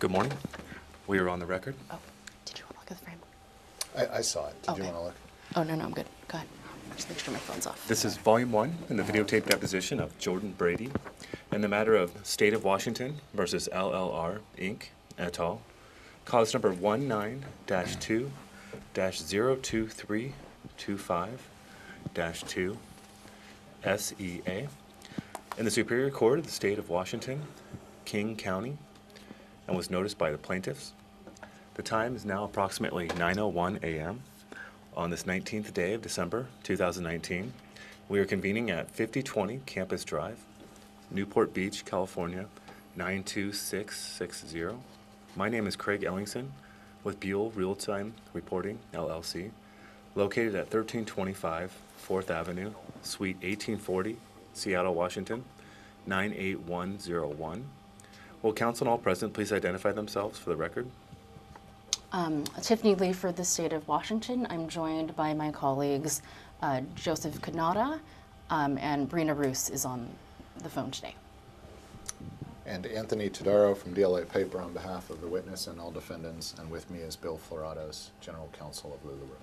Good morning. We are on the record. Oh, did you want to look at the frame? I saw it. Did you want to look? Oh, no, I'm good. Go ahead. Just make sure my phone's off. This is Volume 1 in the videotape deposition of Jordan Brady in the matter of State of Washington versus LLR, Inc., et al., cause number 19-2-02325-2 SEA in the Superior Court of the State of Washington, King County, and was noticed by the plaintiffs. The time is now approximately 9:01 a.m. on this 19th day of December 2019. We are convening at 5020 Campus Drive, Newport Beach, California, 92660. My name is Craig Ellingson with Buell Real-Time Reporting, LLC, located at 1325 4th Avenue, Suite 1840, Seattle, Washington, 98101. Will counsel and all present please identify themselves for the record? Tiffany Lee for the State of Washington. I'm joined by my colleagues Joseph Kanata and Brina Roos is on the phone today. And Anthony Todaro from DLA Paper on behalf of the witness and all defendants, and with me is Bill Florados, General Counsel of LuLaRoe.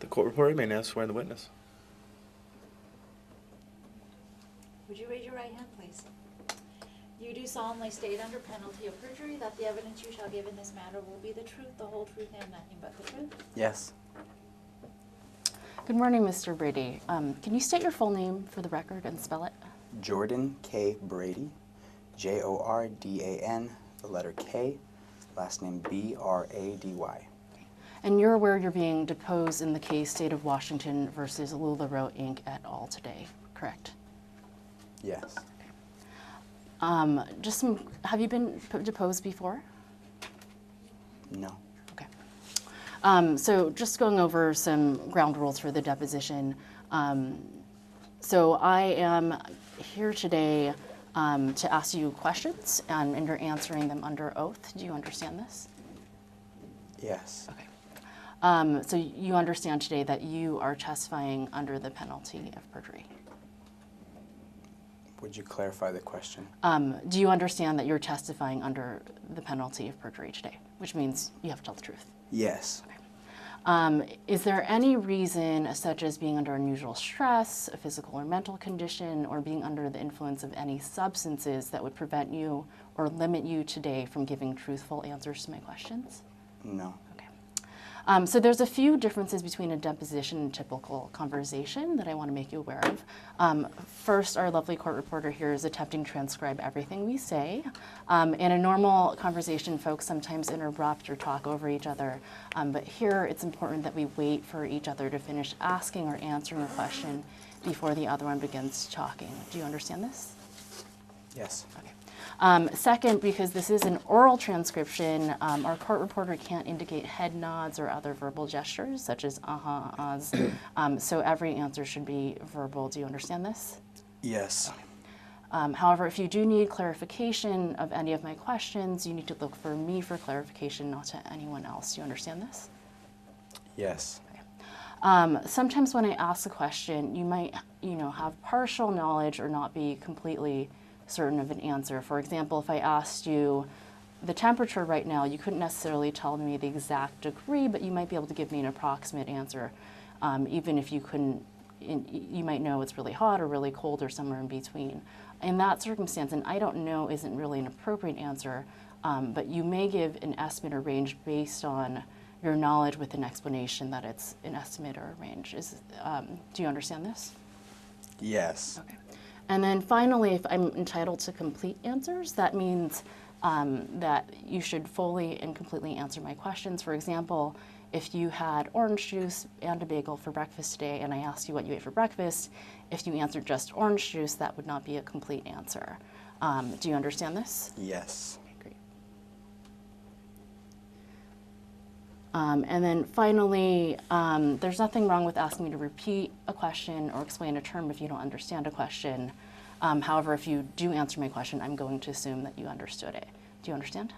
The court reporter may now swear the witness. Would you raise your right hand, please? You do solemnly state under penalty of perjury that the evidence you shall give in this matter will be the truth, the whole truth, and nothing but the truth? Yes. Good morning, Mr. Brady. Can you state your full name for the record and spell it? Jordan K. Brady, Jordan, the letter K, last name B-R-A-D-Y. And you're aware you're being deposed in the case State of Washington versus LuLaRoe, Inc. et al. Today, correct? Yes. Have you been deposed before? No. Okay. So just going over some ground rules for the deposition. So I am here today to ask you questions, and you're answering them under oath. Do you understand this? Yes. Okay. So you understand today that you are testifying under the penalty of perjury. Would you clarify the question? Do you understand that you're testifying under the penalty of perjury today, which means you have to tell the truth? Yes. Okay. Is there any reason, such as being under unusual stress, a physical or mental condition, or being under the influence of any substances that would prevent you or limit you today from giving truthful answers to my questions? No. Okay. So there's a few differences between a deposition and typical conversation that I want to make you aware of. First, our lovely court reporter here is attempting to transcribe everything we say. In a normal conversation, folks sometimes interrupt or talk over each other, but here it's important that we wait for each other to finish asking or answering a question before the other one begins talking. Do you understand this? Yes. Okay. Second, because this is an oral transcription, our court reporter can't indicate head nods or other verbal gestures, such as ahs. So every answer should be verbal. Do you understand this? Yes. However, if you do need clarification of any of my questions, you need to look for me for clarification, not to anyone else. Do you understand this? Yes. Sometimes when I ask a question, you might, have partial knowledge or not be completely certain of an answer. For example, if I asked you the temperature right now, you couldn't necessarily tell me the exact degree, but you might be able to give me an approximate answer. Even if you couldn't, you might know it's really hot or really cold or somewhere in between. In that circumstance, and I don't know isn't really an appropriate answer, but you may give an estimate or range based on your knowledge with an explanation that it's an estimate or a range. Do you understand this? Yes. Okay. And then finally, if I'm entitled to complete answers, that means that you should fully and completely answer my questions. For example, if you had orange juice and a bagel for breakfast today and I asked you what you ate for breakfast, if you answered just orange juice, that would not be a complete answer. Do you understand this? Yes. Okay, great. And then finally, there's nothing wrong with asking me to repeat a question or explain a term if you don't understand a question. However, if you do answer my question, I'm going to assume that you understood it. Do you understand?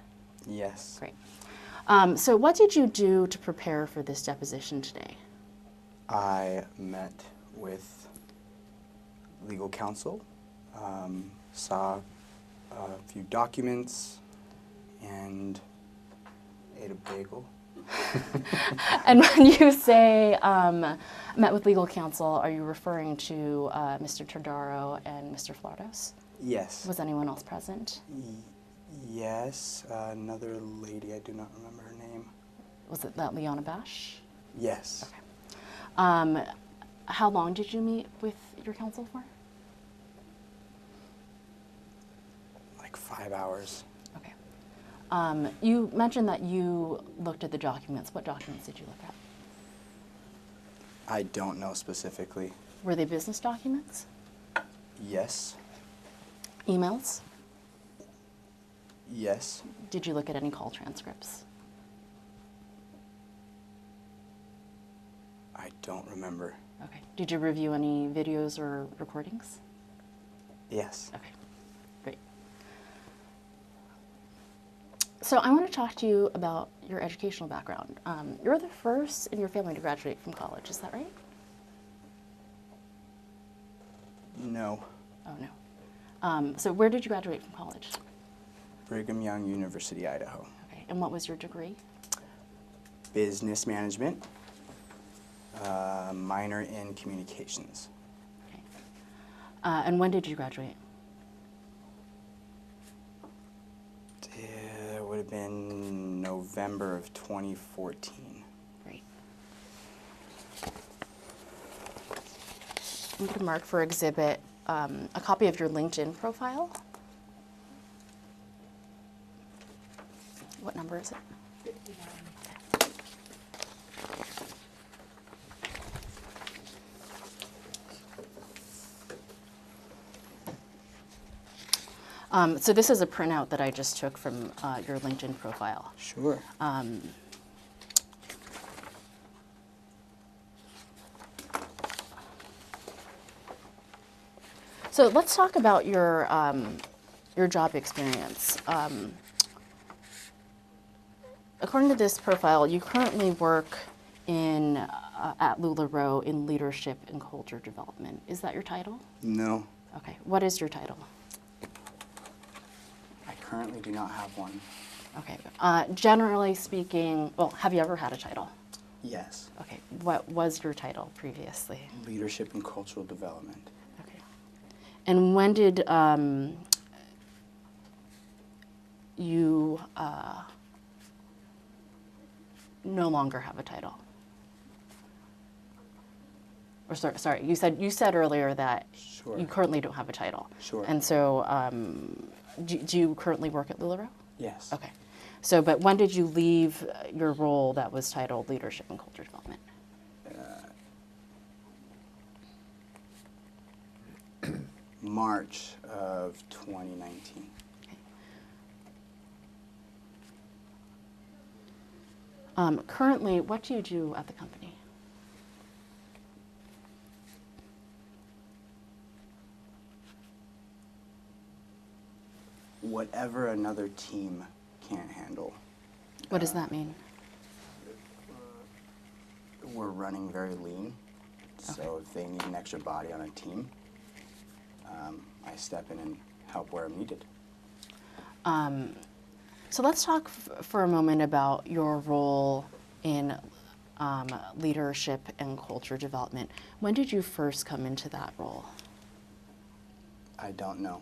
Yes. Great. So what did you do to prepare for this deposition today? I met with legal counsel, saw a few documents, and ate a bagel. And when you say met with legal counsel, are you referring to Mr. Todaro and Mr. Flordos? Yes. Was anyone else present? Yes. Another lady, I do not remember her name. Was it that Liana Bash? Yes. Okay. How long did you meet with your counsel for? Like 5 hours. Okay. You mentioned that you looked at the documents. What documents did you look at? I don't know specifically. Were they business documents? Yes. Emails? Yes. Did you look at any call transcripts? I don't remember. Okay. Did you review any videos or recordings? Yes. Okay, great. So I want to talk to you about your educational background. You're the first in your family to graduate from college, is that right? No. Oh, no. So where did you graduate from college? Brigham Young University, Idaho. Okay, and what was your degree? Business management, minor in communications. Okay. And when did you graduate? It would have been November of 2014. Great. I'm going to mark for exhibit a copy of your LinkedIn profile. What number is it? 59. So this is a printout that I just took from your LinkedIn profile. Sure. So let's talk about your job experience. According to this profile, you currently work in at LuLaRoe in leadership and culture development. Is that your title? No. Okay. What is your title? I currently do not have one. Okay. Generally speaking, well, have you ever had a title? Yes. Okay. What was your title previously? Leadership and cultural development. Okay. And when did you no longer have a title? Or sorry, you said earlier that Sure. you currently don't have a title. Sure. And so, do you currently work at LuLaRoe? Yes. Okay. So, but when did you leave your role that was titled Leadership and Culture Development? March of 2019. Currently, what do you do at the company? Whatever another team can't handle. What does that mean? We're running very lean, so Okay. if they need an extra body on a team, I step in and help where I'm needed. So let's talk for a moment about your role in leadership and culture development. When did you first come into that role? I don't know.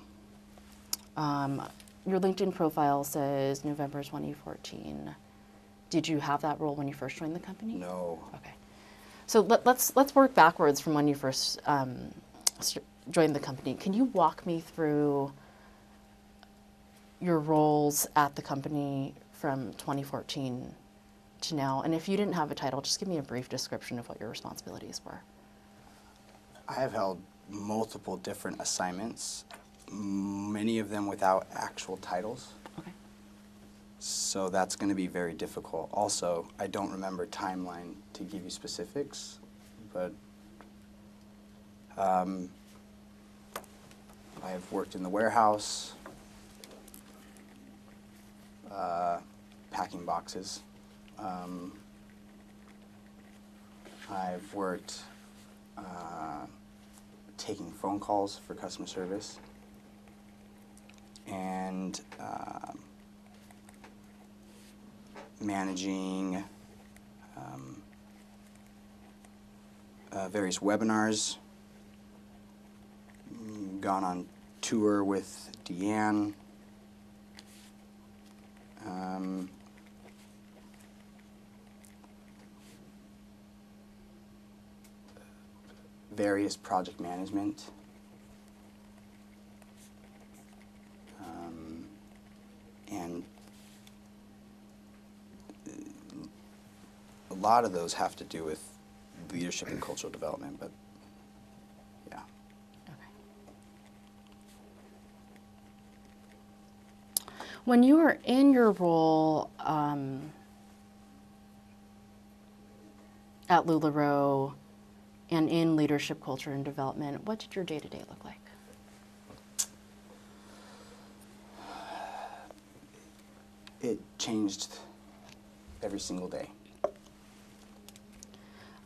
Your LinkedIn profile says November 2014. Did you have that role when you first joined the company? No. Okay. So let's work backwards from when you first joined the company. Can you walk me through your roles at the company from 2014 to now? And if you didn't have a title, just give me a brief description of what your responsibilities were. I have held multiple different assignments, many of them without actual titles. Okay. So that's going to be very difficult. Also, I don't remember timeline to give you specifics, but I've worked in the warehouse, packing boxes. I've worked taking phone calls for customer service, and managing various webinars, gone on tour with Deanne, various project management, and a lot of those have to do with leadership and cultural development, but yeah. Okay. When you were in your role at LuLaRoe and in leadership, culture, and development, what did your day-to-day look like? It changed every single day.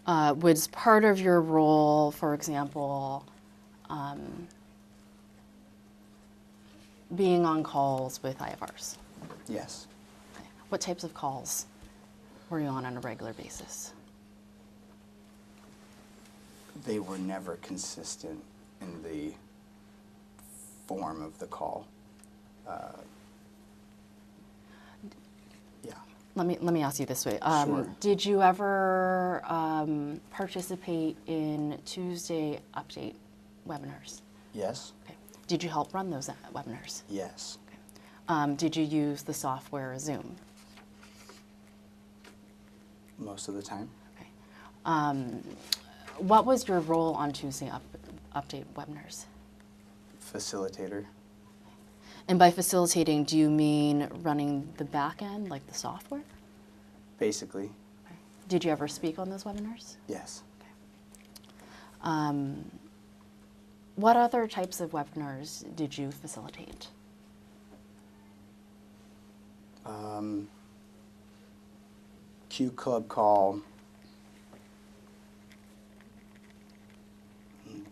Was part of your role, for example, being on calls with IFRs? Yes. Okay. What types of calls were you on a regular basis? They were never consistent in the form of the call. Yeah. Let me ask you this way. Sure. Did you ever participate in Tuesday update webinars? Yes. Okay. Did you help run those webinars? Yes. Okay. Did you use the software Zoom? Most of the time. Okay. What was your role on Tuesday update webinars? Facilitator. And by facilitating, do you mean running the back end, like the software? Basically. Okay. Did you ever speak on those webinars? Yes. Okay. What other types of webinars did you facilitate? Q Club call.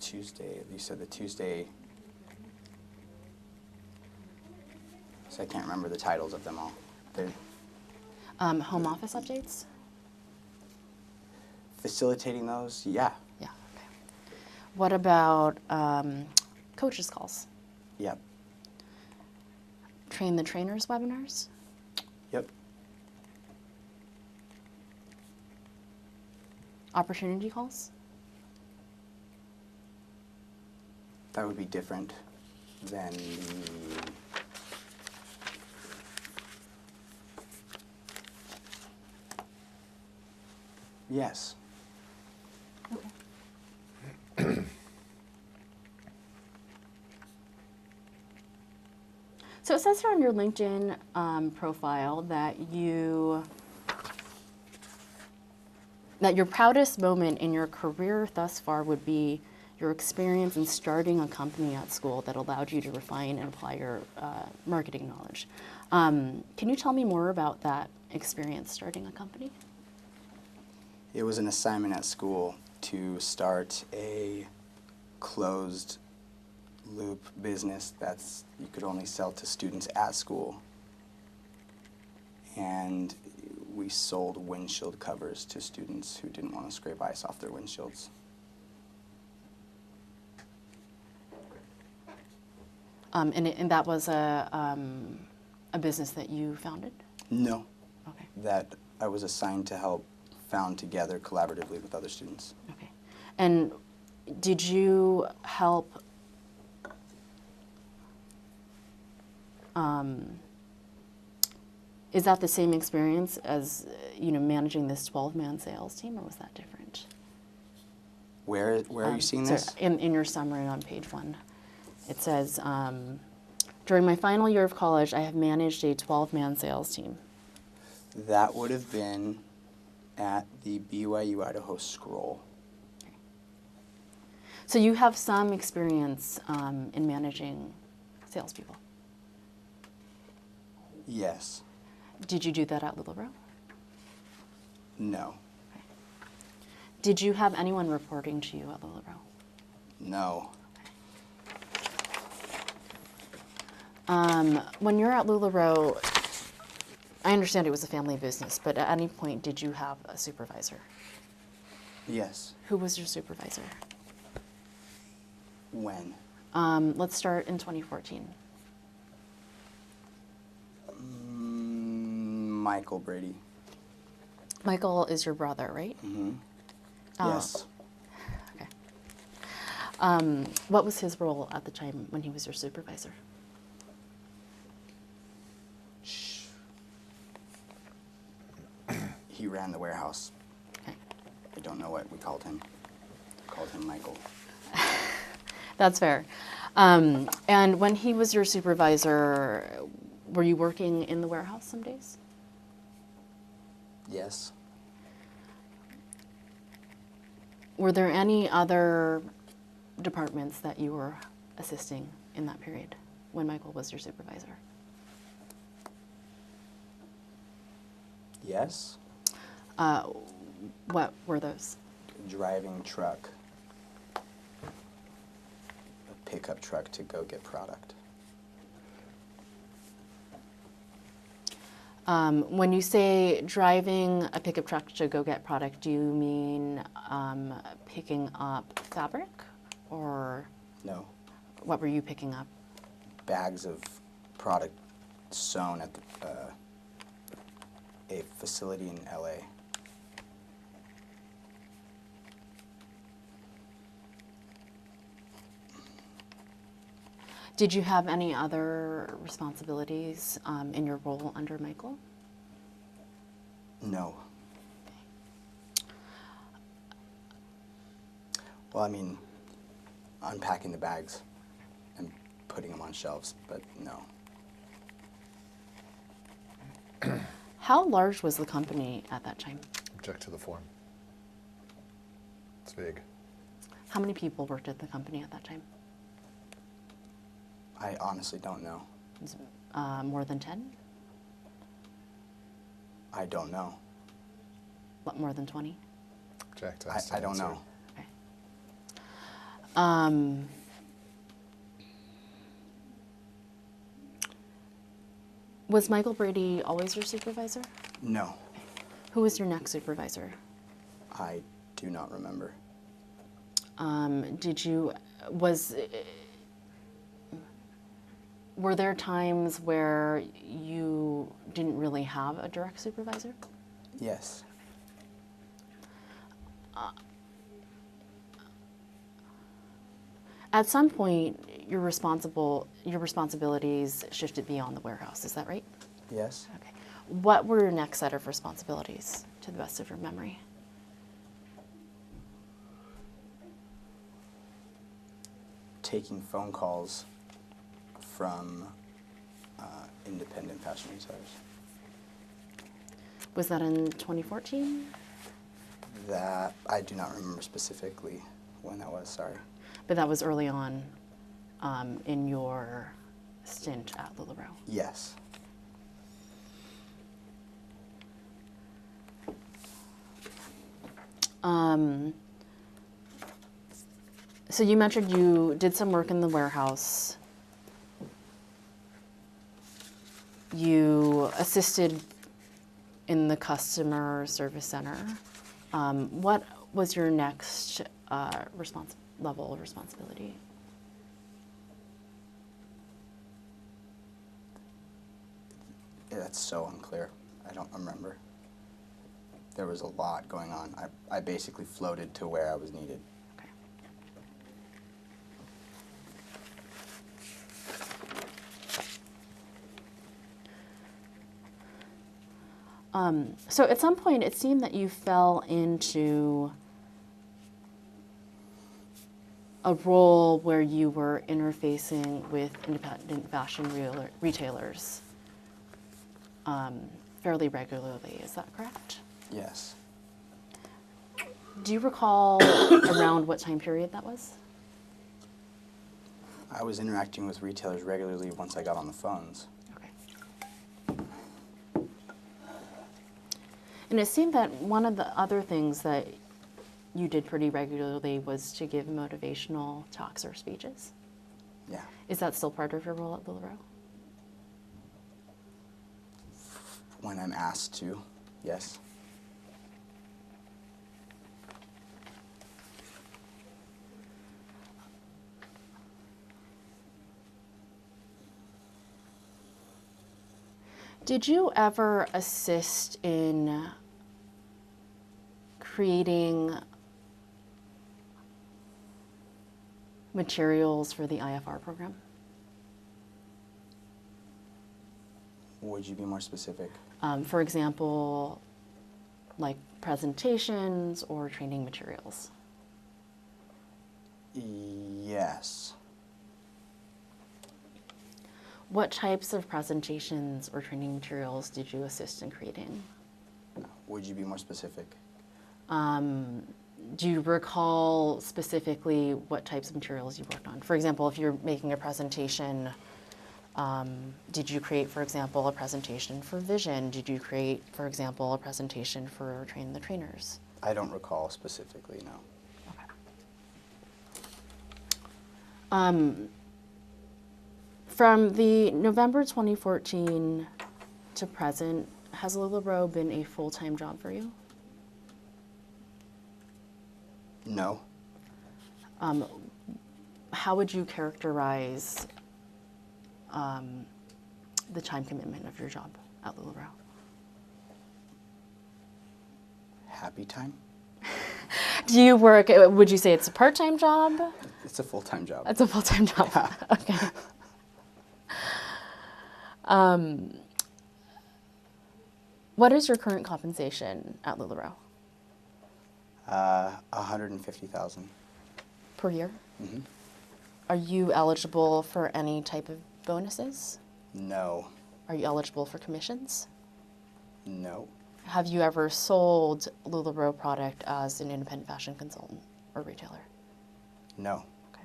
Tuesday, you said the Tuesday. So I can't remember the titles of them all. They're Home office updates? facilitating those, yeah. Yeah. Okay. What about coaches calls? Yep. Train the trainers webinars? Yep. Opportunity calls? That would be different than the yes. Okay. So it says here on your LinkedIn profile that your proudest moment in your career thus far would be your experience in starting a company at school that allowed you to refine and apply your marketing knowledge. Can you tell me more about that experience starting a company? It was an assignment at school to start a closed loop business that's you could only sell to students at school. And we sold windshield covers to students who didn't want to scrape ice off their windshields. And that was a business that you founded? No. Okay. That I was assigned to help found together collaboratively with other students. Okay. And did you help is that the same experience as managing this 12-man sales team, or was that different? Where are you seeing this? In your summary on page 1. It says, during my final year of college, I have managed a 12-man sales team. That would have been at the BYU Idaho Scroll. So you have some experience in managing salespeople. Yes. Did you do that at LuLaRoe? No. Okay. Did you have anyone reporting to you at LuLaRoe? No. When you're at LuLaRoe, I understand it was a family business, but at any point did you have a supervisor? Yes. Who was your supervisor? When? Let's start in 2014. Michael Brady. Michael is your brother, right? Mm-hmm. Oh. Yes. Okay. What was his role at the time when he was your supervisor? He ran the warehouse. Okay. I don't know what we called him. Called him Michael. That's fair. And when he was your supervisor, were you working in the warehouse some days? Yes. Were there any other departments that you were assisting in that period when Michael was your supervisor? Yes. What were those? Driving truck. A pickup truck to go get product. When you say driving a pickup truck to go get product, do you mean picking up fabric, or No. what were you picking up? Bags of product sewn at a facility in LA. Did you have any other responsibilities in your role under Michael? No. Well, I mean, unpacking the bags and putting them on shelves, but no. How large was the company at that time? Object to the form. It's vague. How many people worked at the company at that time? I honestly don't know. Was it, more than 10? I don't know. What, more than 20? Object. I don't know. Okay. Was Michael Brady always your supervisor? No. Who was your next supervisor? I do not remember. Were there times where you didn't really have a direct supervisor? Yes. At some point, your responsibilities shifted beyond the warehouse. Is that right? Yes. Okay. What were your next set of responsibilities, to the best of your memory? Taking phone calls from independent fashion retailers. Was that in 2014? That I do not remember specifically when that was, sorry. But that was early on in your stint at LuLaRoe. Yes. So you mentioned you did some work in the warehouse. You assisted in the customer service center. What was your next level of responsibility? That's so unclear. I don't remember. There was a lot going on. I basically floated to where I was needed. Okay. So at some point, it seemed that you fell into a role where you were interfacing with independent fashion retailers fairly regularly. Is that correct? Yes. Do you recall around what time period that was? I was interacting with retailers regularly once I got on the phones. Okay. And it seemed that one of the other things that you did pretty regularly was to give motivational talks or speeches. Yeah. Is that still part of your role at LuLaRoe? When I'm asked to, yes. Did you ever assist in creating materials for the IFR program? Would you be more specific? For example, like presentations or training materials? Yes. What types of presentations or training materials did you assist in creating? Would you be more specific? Do you recall specifically what types of materials you worked on? For example, if you're making a presentation, did you create, for example, a presentation for vision? Did you create, for example, a presentation for train the trainers? I don't recall specifically, no. Okay. From the November 2014 to present, has LuLaRoe been a full-time job for you? No. How would you characterize the time commitment of your job at LuLaRoe? Happy time? Do you work, would you say it's a part-time job? It's a full-time job. It's a full-time job. Yeah. Okay. What is your current compensation at LuLaRoe? $150,000. Per year? Mm-hmm. Are you eligible for any type of bonuses? No. Are you eligible for commissions? No. Have you ever sold LuLaRoe product as an independent fashion consultant or retailer? No. Okay.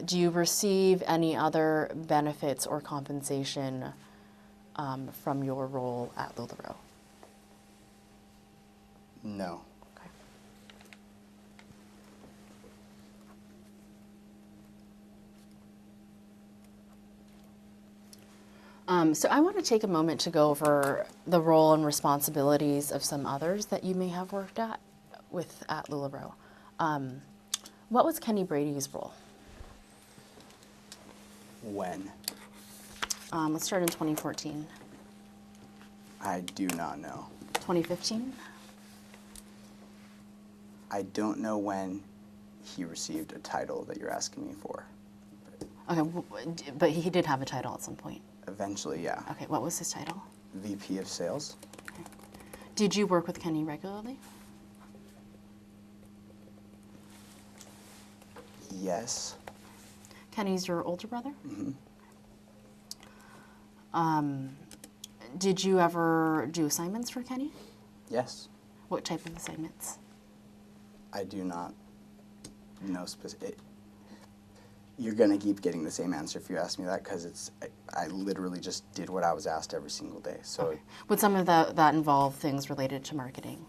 Do you receive any other benefits or compensation from your role at LuLaRoe? No. Okay. So I want to take a moment to go over the role and responsibilities of some others that you may have worked at LuLaRoe. What was Kenny Brady's role? When? Let's start in 2014. I do not know. 2015? I don't know when he received a title that you're asking me for. Okay, but he did have a title at some point. Eventually, yeah. Okay, what was his title? VP of Sales? Okay. Did you work with Kenny regularly? Yes. Kenny's your older brother? Mm-hmm. Did you ever do assignments for Kenny? Yes. What type of assignments? I do not know specific. You're going to keep getting the same answer if you ask me that, because I literally just did what I was asked every single day. So Okay. Would some of that involve things related to marketing?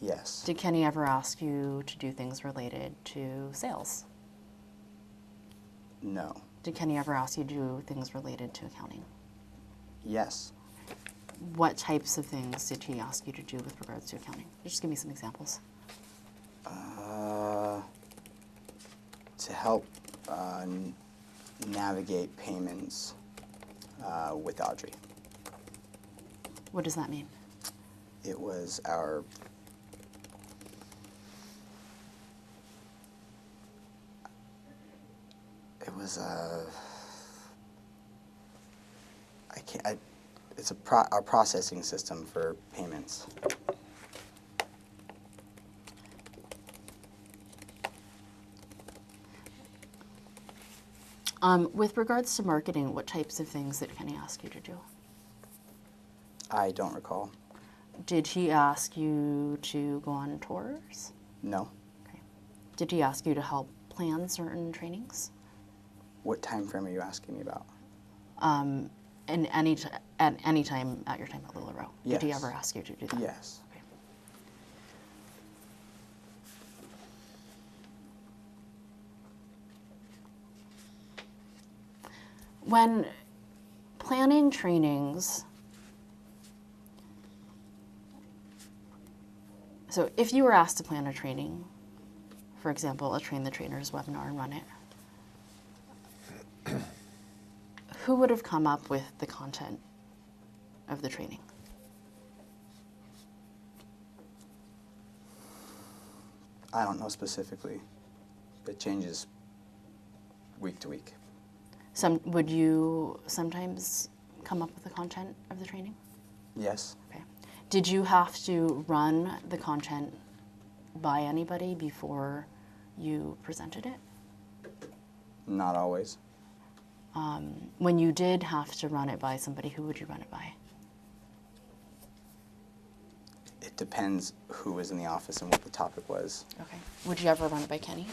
yes. Did Kenny ever ask you to do things related to sales? No. Did Kenny ever ask you to do things related to accounting? Yes. What types of things did he ask you to do with regards to accounting? Just give me some examples. To help navigate payments with Audrey. What does that mean? It was our it's our processing system for payments. With regards to marketing, what types of things did Kenny ask you to do? I don't recall. Did he ask you to go on tours? No. Okay. Did he ask you to help plan certain trainings? What time frame are you asking me about? At any time at your time at LuLaRoe? Yes. Did he ever ask you to do that? Yes. Okay. When planning trainings, so if you were asked to plan a training, for example, a Train the Trainers webinar and run it, who would have come up with the content of the training? I don't know specifically. It changes week to week. Would you sometimes come up with the content of the training? Yes. Okay. Did you have to run the content by anybody before you presented it? Not always. When you did have to run it by somebody, who would you run it by? It depends who was in the office and what the topic was. Okay. Would you ever run it by Kenny?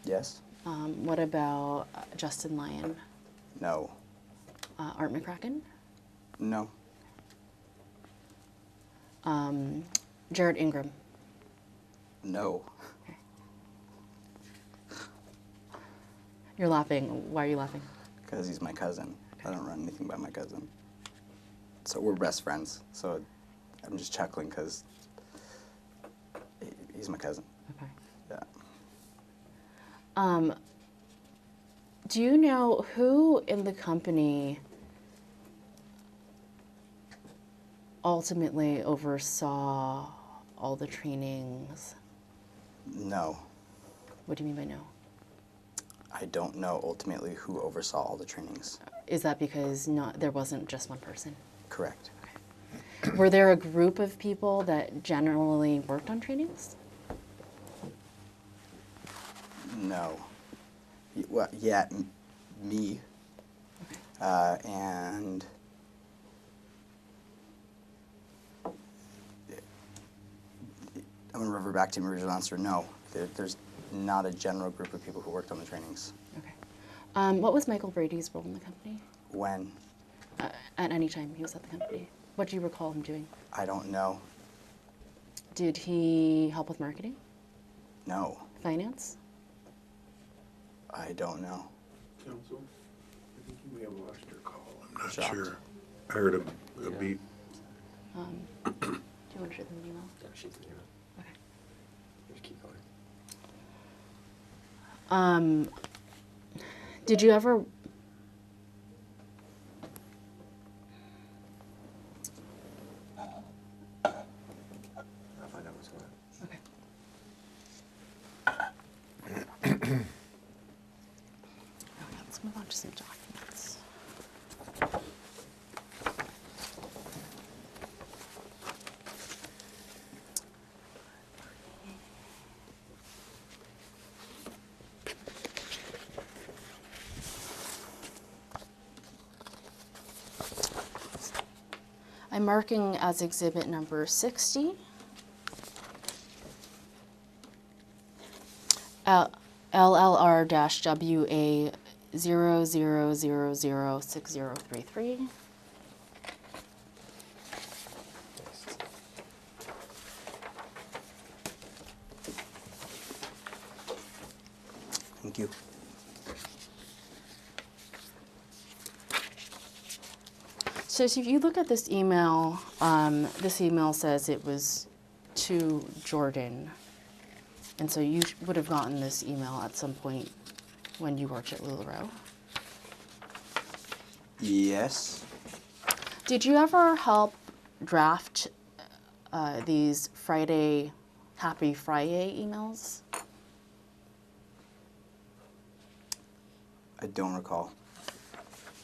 Yes? What about Justin Lyon? No. Art McCracken? No. Jared Ingram? No. Okay. You're laughing. Why are you laughing? Because he's my cousin. I don't run anything by my cousin. So we're best friends. So I'm just chuckling because he's my cousin. Okay. Yeah. Do you know who in the company ultimately oversaw all the trainings? No. What do you mean by no? I don't know ultimately who oversaw all the trainings. Is that because there wasn't just one person? Correct. Were there a group of people that generally worked on trainings? No. Well, yeah, me. And I'm going to revert back to my original answer. No, there's not a general group of people who worked on the trainings. Okay. What was Michael Brady's role in the company? When? At any time he was at the company. What do you recall him doing? I don't know. Did he help with marketing? No, Finance? I don't know. Counsel, I think you may have lost your call. I'm not Shocked. sure. I heard a beep. Do you want to share them an email? Yeah, she's the email. Okay. Just keep going. Did you ever... I'll find out what's going on. Okay. Okay, let's move on to some documents. I'm marking as exhibit number 60. LLR-WA 00006033. Thank you. So if you look at this email says it was to Jordan. And so you would have gotten this email at some point when you worked at LuLaRoe. Yes. Did you ever help draft these Happy Friday emails? I don't recall.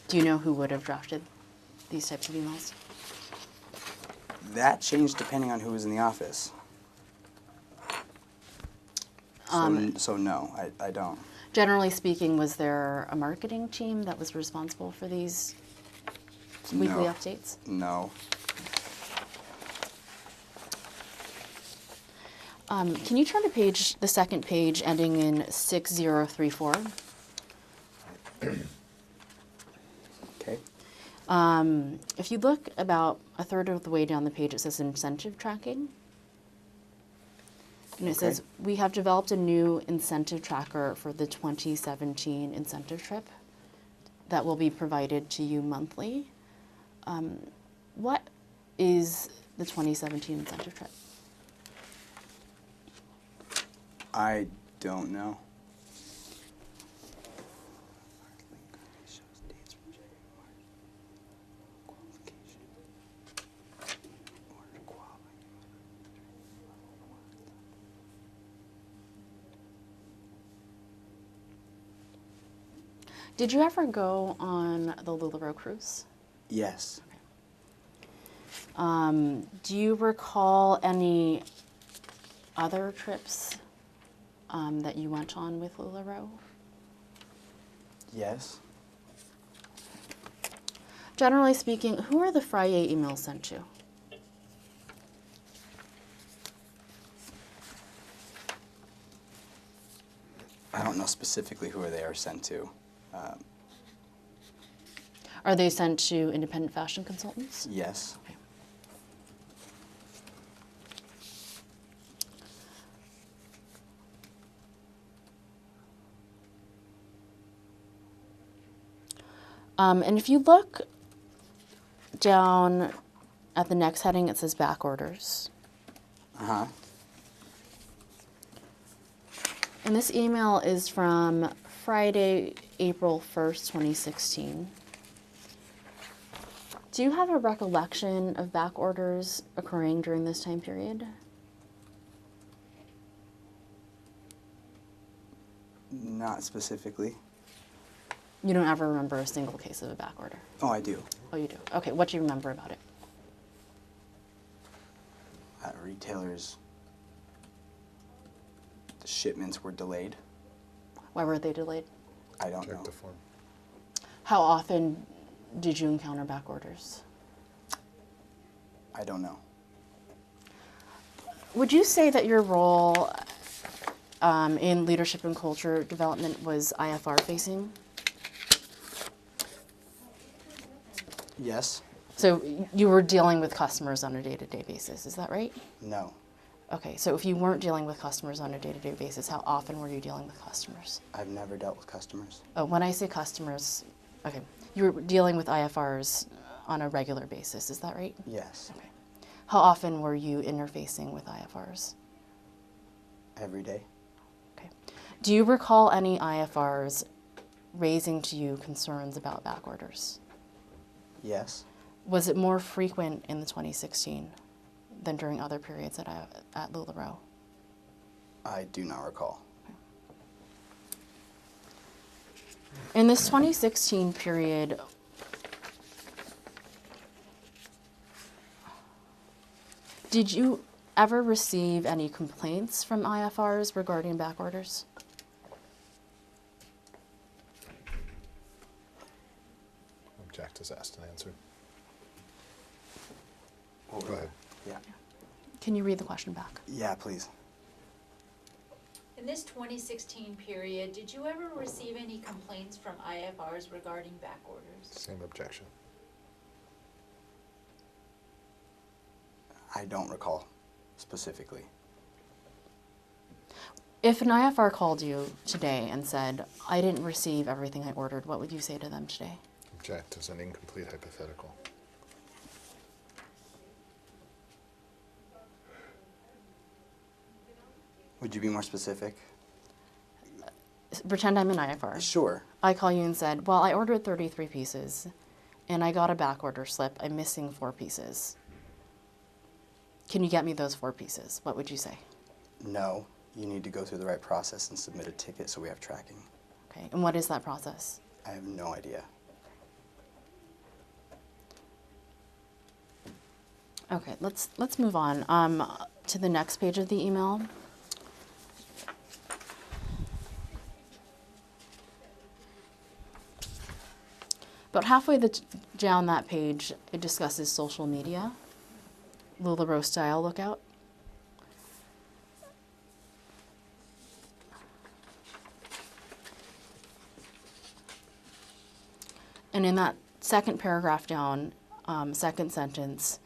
Do you know who would have drafted these types of emails? That changed depending on who was in the office. So no, I don't. Generally speaking, was there a marketing team that was responsible for these weekly No. updates? No. Can you turn to the second page ending in 6034? Okay. If you look about a third of the way down the page, it says incentive tracking. And it Okay. says, we have developed a new incentive tracker for the 2017 incentive trip. that will be provided to you monthly. What is the 2017 incentive trip? I don't know. Did you ever go on the LuLaRoe cruise? Yes. Do you recall any other trips that you went on with LuLaRoe? Yes. Generally speaking, who are the Friday emails sent to? I don't know specifically who they are sent to. Are they sent to independent fashion consultants? Yes. Okay. And if you look down at the next heading, it says back orders. Uh-huh. And this email is from Friday, April 1st, 2016. Do you have a recollection of back orders occurring during this time period? Not specifically. You don't ever remember a single case of a back order? Oh, I do. Oh, you do? Okay, what do you remember about it? Retailers, the shipments were delayed. Why were they delayed? I don't know. Check the form. How often did you encounter back orders? I don't know. Would you say that your role in leadership and culture development was IFR facing? Yes. So you were dealing with customers on a day-to-day basis, is that right? No. Okay, so if you weren't dealing with customers on a day-to-day basis, how often were you dealing with customers? I've never dealt with customers. Oh, when I say customers, okay, you were dealing with IFRs on a regular basis, is that right? Yes. Okay. How often were you interfacing with IFRs? Every day. Okay. Do you recall any IFRs raising to you concerns about back orders? Yes. Was it more frequent in the 2016 than during other periods at LuLaRoe? I do not recall. In this 2016 period, did you ever receive any complaints from IFRs regarding back orders? Object is asked and answered. What Go was ahead. it? Yeah. Can you read the question back? Yeah, please. In this 2016 period, did you ever receive any complaints from IFRs regarding back orders? Same objection. I don't recall specifically. If an IFR called you today and said, I didn't receive everything I ordered, what would you say to them today? Object is an incomplete hypothetical. Would you be more specific? Pretend I'm an IFR. Sure. I call you and said, well, I ordered 33 pieces and I got a back order slip. I'm missing 4 pieces. Can you get me those 4 pieces? What would you say? No. You need to go through the right process and submit a ticket so we have tracking. Okay, and what is that process? I have no idea. Okay, let's move on to the next page of the email. About halfway down that page, it discusses social media, LuLaRoe style lookout. And in that second paragraph down, second sentence,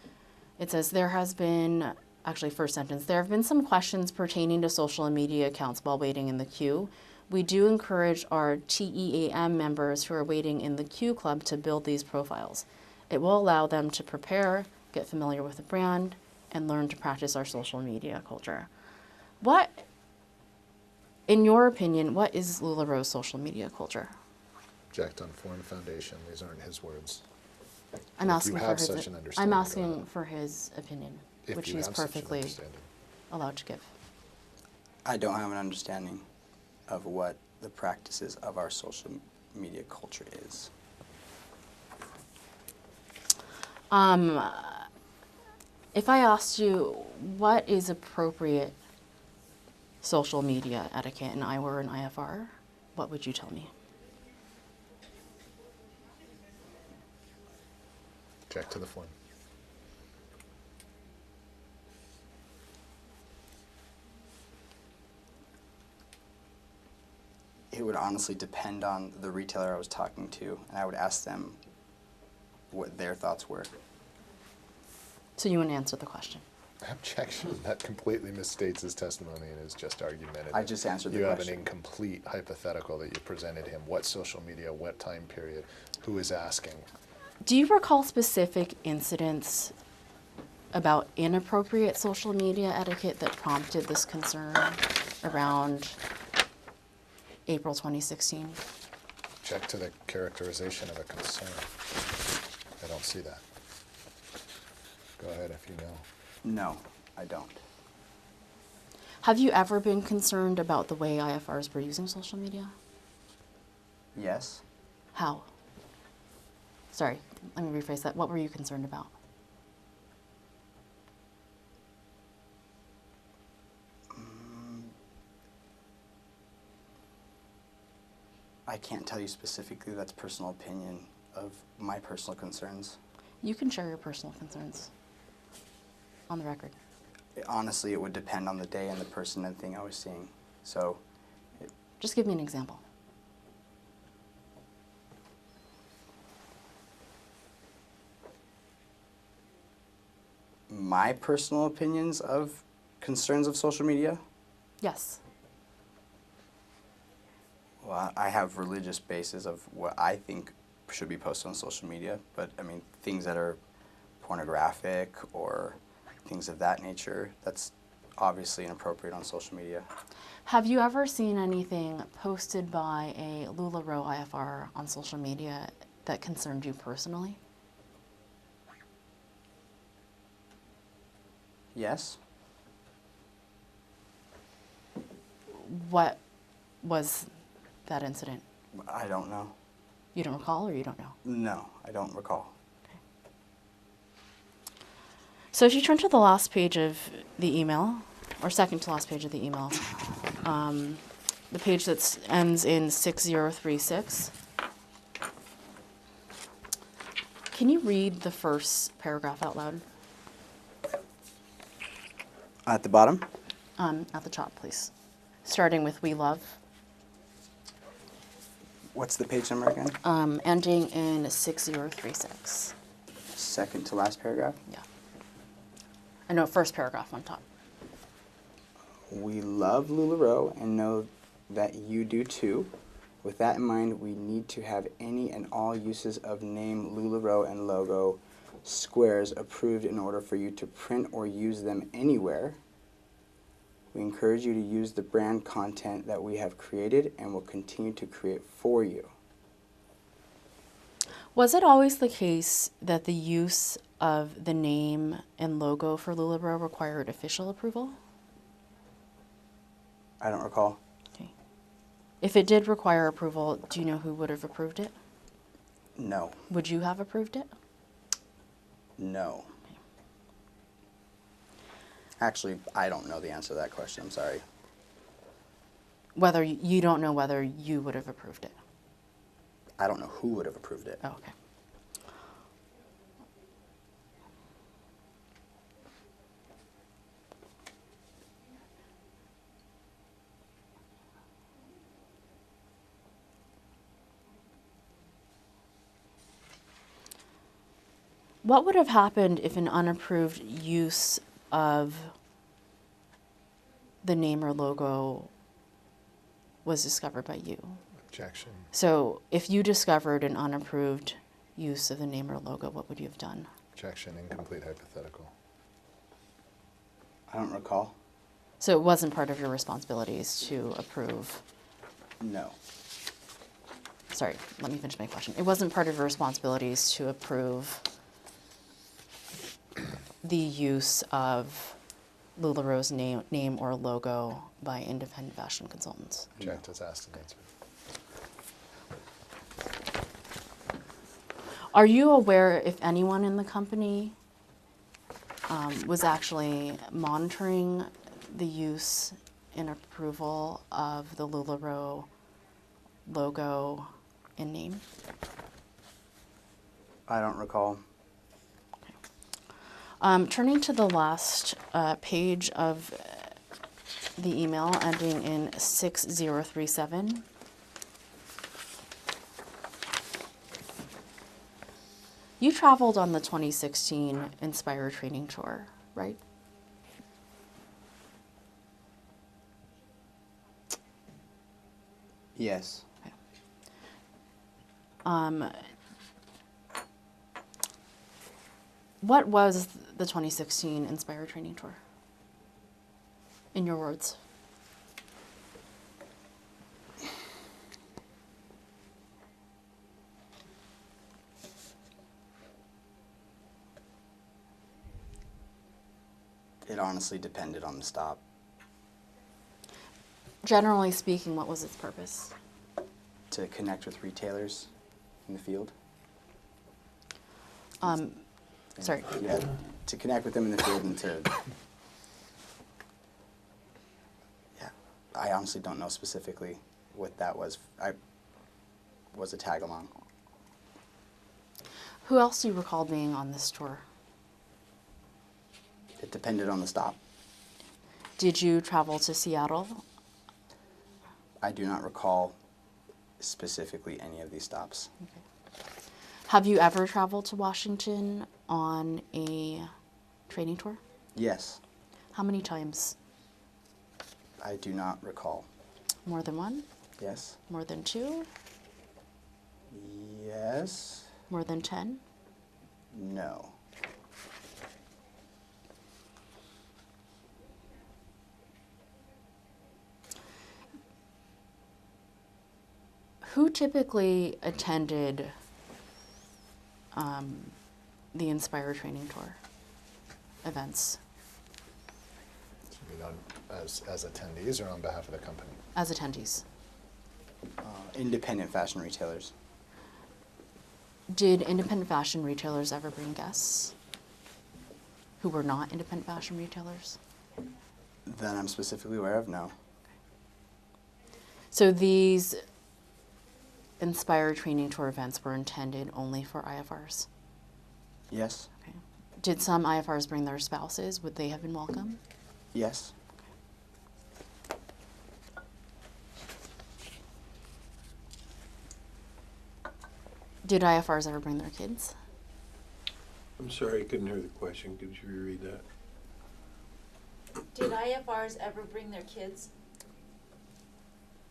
it says there has been, actually first sentence, there have been some questions pertaining to social media accounts while waiting in the queue. we do encourage our TEAM members who are waiting in the Q Club to build these profiles. It will allow them to prepare, get familiar with the brand, and learn to practice our social media culture. What, in your opinion, what is LuLaRoe's social media culture? Object on foreign foundation. These aren't his words. I'm If asking you for have his. such an I'm understanding, go asking ahead. for his opinion, If which you he's have such an perfectly understanding. allowed to give. I don't have an understanding of what the practices of our social media culture is. If I asked you what is appropriate social media etiquette and I were an IFR, what would you tell me? Object to the form. It would honestly depend on the retailer I was talking to, and I would ask them what their thoughts were. So you wouldn't answer the question. Objection. That completely misstates his testimony and is just argumentative. I just answered the You have question. an incomplete hypothetical that you presented him. What social media, what time period, who is asking? Do you recall specific incidents about inappropriate social media etiquette that prompted this concern around April 2016? Object to the characterization of a concern. I don't see that. Go ahead if you know. No, I don't. Have you ever been concerned about the way IFRs were using social media? Yes. How? Sorry, let me rephrase that. What were you concerned about? I can't tell you specifically. That's personal opinion of my personal concerns. You can share your personal concerns on the record. Honestly, it would depend on the day and the person and thing I was seeing. So, Just give me an example. my personal opinions of concerns of social media, Yes. well, I have religious basis of what I think should be posted on social media, but I mean, things that are pornographic or things of that nature, that's obviously inappropriate on social media. Have you ever seen anything posted by a LuLaRoe IFR on social media that concerned you personally? Yes? What was that incident? I don't know. You don't recall or you don't know? No, I don't recall. So if you turn to the last page of the email, or second to last page of the email, the page that ends in 6036, can you read the first paragraph out loud? At the bottom? At the top, please. Starting with "We love," What's the page number again? ending in 6036. Second to last paragraph? Yeah. I know, first paragraph on top. We love LuLaRoe and know that you do too. With that in mind, we need to have any and all uses of name LuLaRoe and logo squares approved in order for you to print or use them anywhere. We encourage you to use the brand content that we have created and will continue to create for you. Was it always the case that the use of the name and logo for LuLaRoe required official approval? I don't recall. Okay. If it did require approval, do you know who would have approved it? No. Would you have approved it? No. Actually, I don't know the answer to that question. I'm sorry. Whether you don't know whether you would have approved it. I don't know who would have approved it. Oh, okay. What would have happened if an unapproved use of the name or logo was discovered by you. Objection. So if you discovered an unapproved use of the name or logo, what would you have done? Objection. Incomplete hypothetical. I don't recall. So it wasn't part of your responsibilities to approve. No. Sorry, let me finish my question. It wasn't part of your responsibilities to approve the use of LuLaRoe's name or logo by independent fashion consultants. Object as asked and answered. Are you aware if anyone in the company was actually monitoring the use and approval of the LuLaRoe logo and name? I don't recall. Turning to the last page of the email ending in 6037. You traveled on the 2016 Inspire training tour, right? Yes. What was the 2016 Inspire training tour? In your words. It honestly depended on the stop. Generally speaking, what was its purpose? To connect with retailers in the field. Sorry. Yeah, to connect with them in the field and to, yeah, I honestly don't know specifically what that was. I was a tag along. Who else do you recall being on this tour? It depended on the stop. Did you travel to Seattle? I do not recall specifically any of these stops. Have you ever traveled to Washington on a training tour? Yes, How many times? I do not recall. More than one? Yes, More than two? yes, More than 10? no. Who typically attended the Inspire training tour events You know, as attendees or on behalf of the company? as attendees? Independent fashion retailers. Did independent fashion retailers ever bring guests who were not independent fashion retailers? That I'm specifically aware of, no. So these Inspire training tour events were intended only for IFRs? Yes, Okay. Did some IFRs bring their spouses? Would they have been welcome? yes, Did IFRs ever bring their kids? I'm sorry, I couldn't hear the question. Could you reread that? Did IFRs ever bring their kids?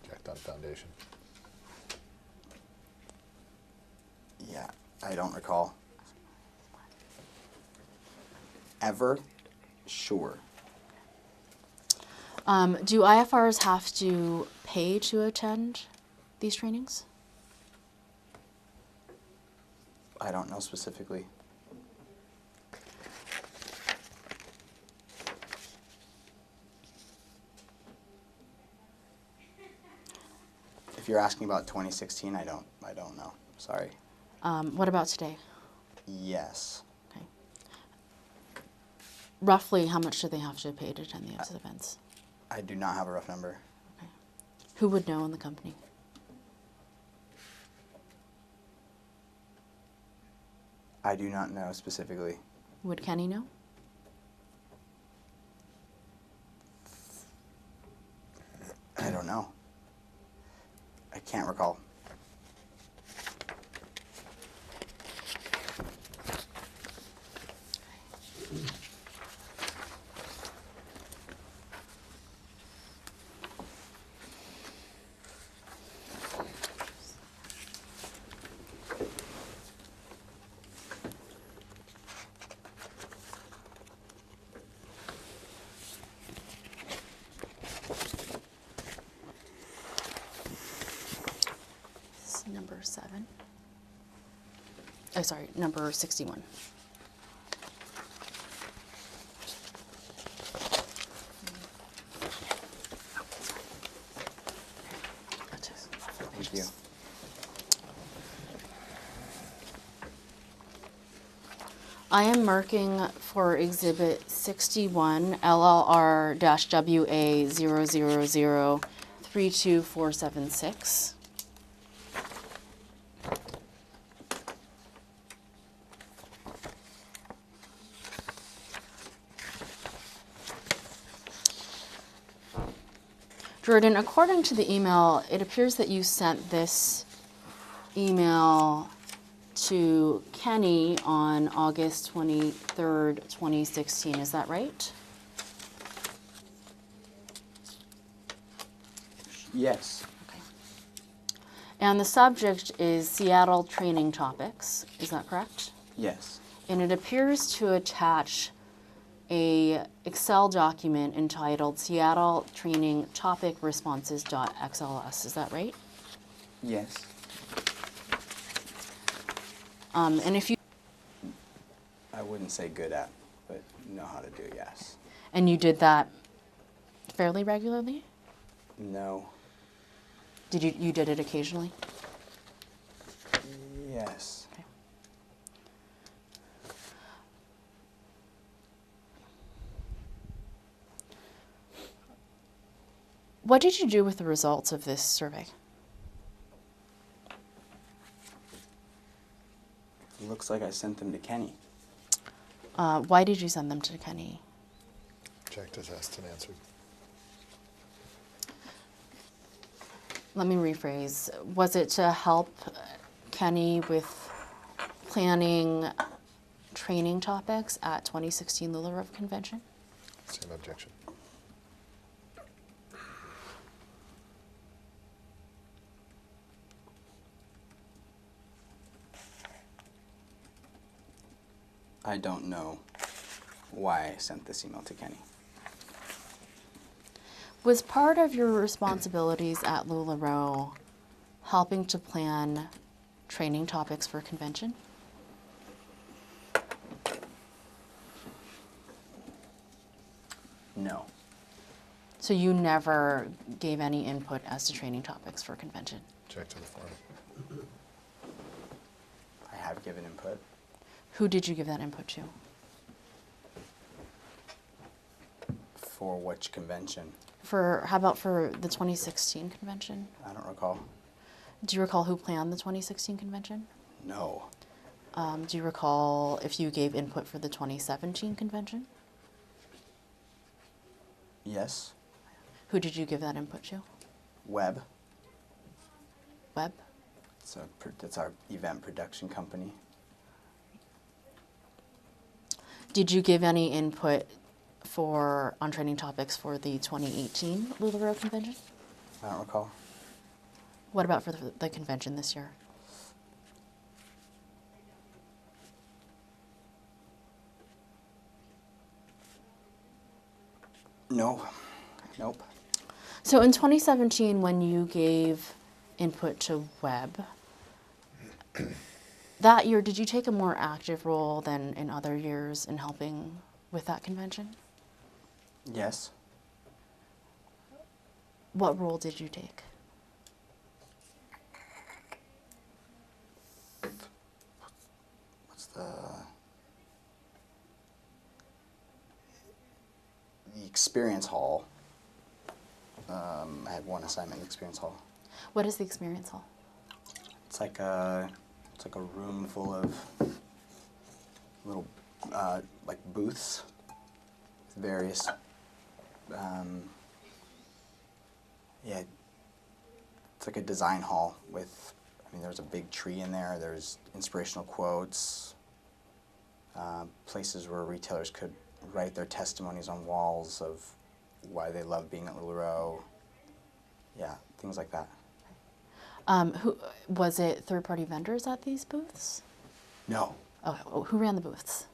Object on foundation. yeah, I don't recall. Ever? Sure. Do IFRs have to pay to attend these trainings? I don't know specifically. If you're asking about 2016, I don't know. Sorry. What about today? Yes. Okay. Roughly, how much do they have to pay to attend these events? I do not have a rough number. Okay. Who would know in the company? I do not know specifically. Would Kenny know? I don't know. I can't recall. 7. Oh, sorry, number 61. Thank you. I am marking for Exhibit 61, LLR-WA000-32476. Jordan, according to the email, it appears that you sent this email to Kenny on August 23rd, 2016. Is that right? Yes. Okay. And the subject is Seattle training topics. Is that correct? Yes. And it appears to attach a Excel document entitled Seattle Training Topic Responses.xls. Is that right? Yes. And if you I wouldn't say good at, but know how to do, yes. and you did that fairly regularly? No. Did you did it occasionally? Yes. Okay. What did you do with the results of this survey? Looks like I sent them to Kenny. Why did you send them to Kenny? Checked as asked and answered. Let me rephrase. Was it to help Kenny with planning training topics at 2016 LuLaRoe convention? Same objection. I don't know why I sent this email to Kenny. Was part of your responsibilities at LuLaRoe helping to plan training topics for convention? No. So you never gave any input as to training topics for convention? Check to the form. I have given input. Who did you give that input to? For which convention? How about for the 2016 convention? I don't recall. Do you recall who planned the 2016 convention? No. Do you recall if you gave input for the 2017 convention? Yes. Who did you give that input to? Webb. Webb? It's our event production company. Did you give any input on training topics for the 2018 LuLaRoe convention? I don't recall. What about for the convention this year? No. Nope. So in 2017, when you gave input to Webb, that year, did you take a more active role than in other years in helping with that convention? Yes. What role did you take? What's the experience hall? I had one assignment in the experience hall. What is the experience hall? It's like a room full of little like booths, with various yeah, it's like a design hall with, there's a big tree in there, there's inspirational quotes, places where retailers could write their testimonies on walls of why they love being at LuLaRoe. Yeah, things like that. Who was it? Third-party vendors at these booths? No, Oh, who ran the booths?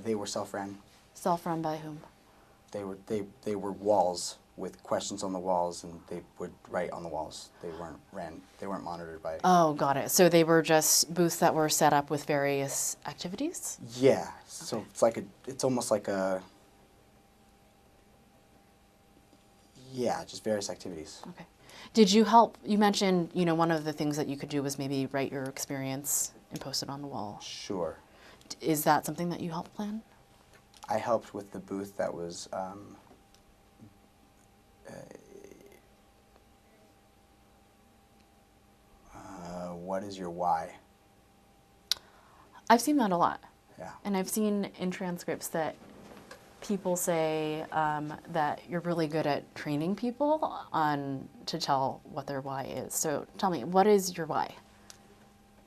they were self-ran. Self-run by whom? They were walls with questions on the walls, and they would write on the walls. They weren't monitored by. Oh, got it. So they were just booths that were set up with various activities? Yeah. So it's almost like a. Yeah, just various activities. Okay. Did you help? You mentioned, one of the things that you could do was maybe write your experience and post it on the wall. Sure. Is that something that you helped plan? I helped with the booth that was. What is your why? I've seen that a lot. Yeah. And I've seen in transcripts that people say that you're really good at training people to tell what their why is. So tell me, what is your why?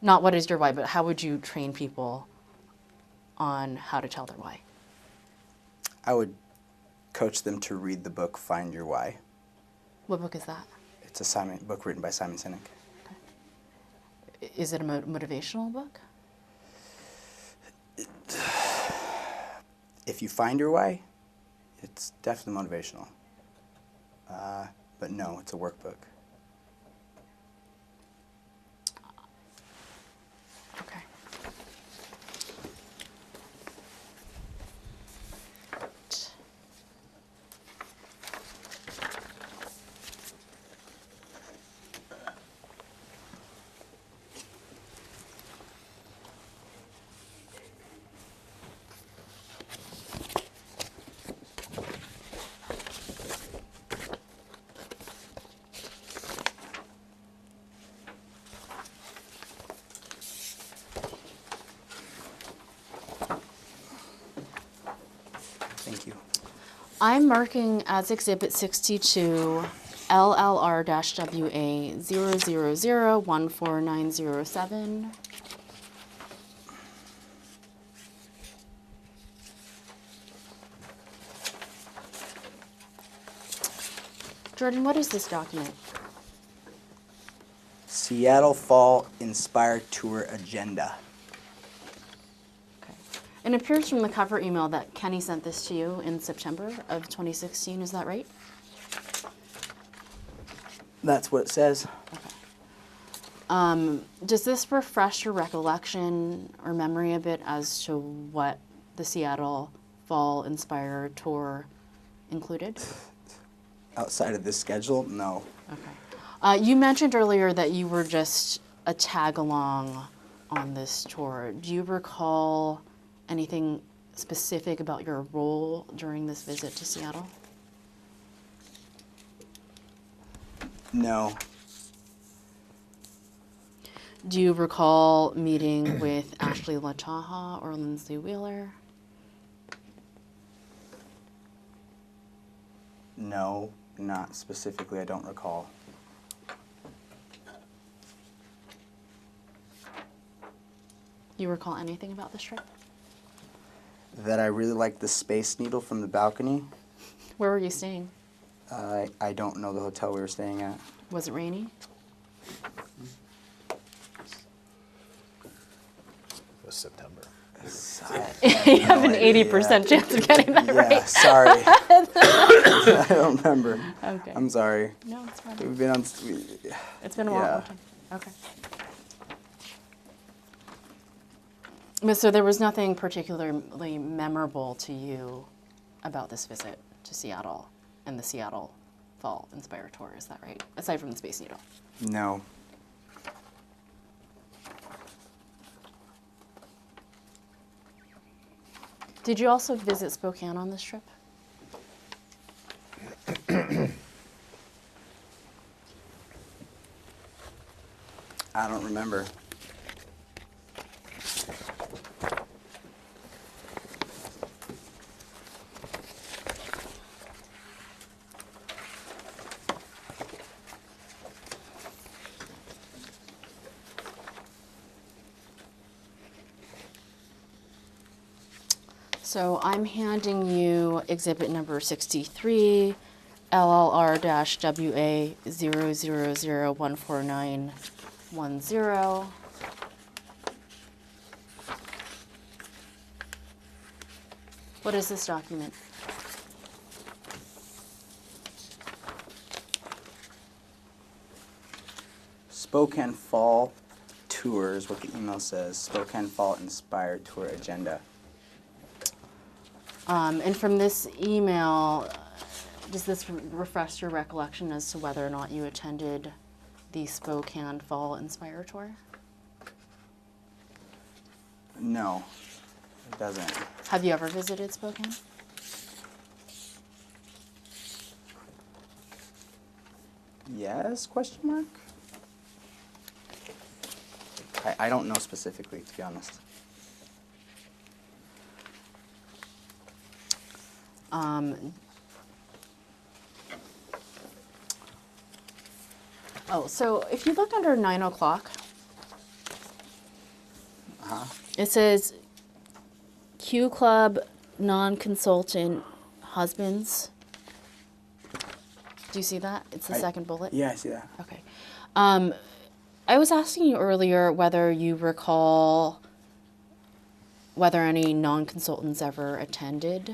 Not what is your why, but how would you train people on how to tell their why? I would coach them to read the book Find Your Why. What book is that? It's a book written by Simon Sinek. Is it a motivational book? If you find your why, it's definitely motivational. But no, it's a workbook. Okay. Thank you. I'm marking as Exhibit 62 LLR-WA 000-14907. Jordan, what is this document? Seattle Fall Inspired Tour Agenda. Okay. And it appears from the cover email that Kenny sent this to you in September of 2016. Is that right? That's what it says. Does this refresh your recollection or memory a bit as to what the Seattle Fall Inspired Tour included? Outside of this schedule, no. Okay. You mentioned earlier that you were just a tag along on this tour. Do you recall anything specific about your role during this visit to Seattle? No. Do you recall meeting with Ashley Lataha or Lindsay Wheeler? No, not specifically. I don't recall. You recall anything about this trip? That I really liked the Space Needle from the balcony. Where were you staying? I don't know the hotel we were staying at. Was it rainy? It was September. You have an 80% chance of getting that Yeah, right. sorry. I don't remember. Okay. I'm sorry. No, it's fine. We've been on. It's been a Yeah. long time. Okay. But so there was nothing particularly memorable to you about this visit to Seattle and the Seattle Fall Inspire Tour, is that right? Aside from the Space Needle. No. Did you also visit Spokane on this trip? I don't remember. So I'm handing you exhibit number 63, LLR-WA 000-14910. What is this document? Spokane Fall Tours, what the email says, Spokane Fall Inspire Tour Agenda. And from this email, does this refresh your recollection as to whether or not you attended the Spokane Fall Inspire Tour? No, it doesn't. Have you ever visited Spokane? Yes, question mark? I don't know specifically, to be honest. So if you look under 9 o'clock, it says Q Club non-consultant husbands. Do you see that? It's the second bullet. Yeah, I see that. Okay. I was asking you earlier whether you recall whether any non-consultants ever attended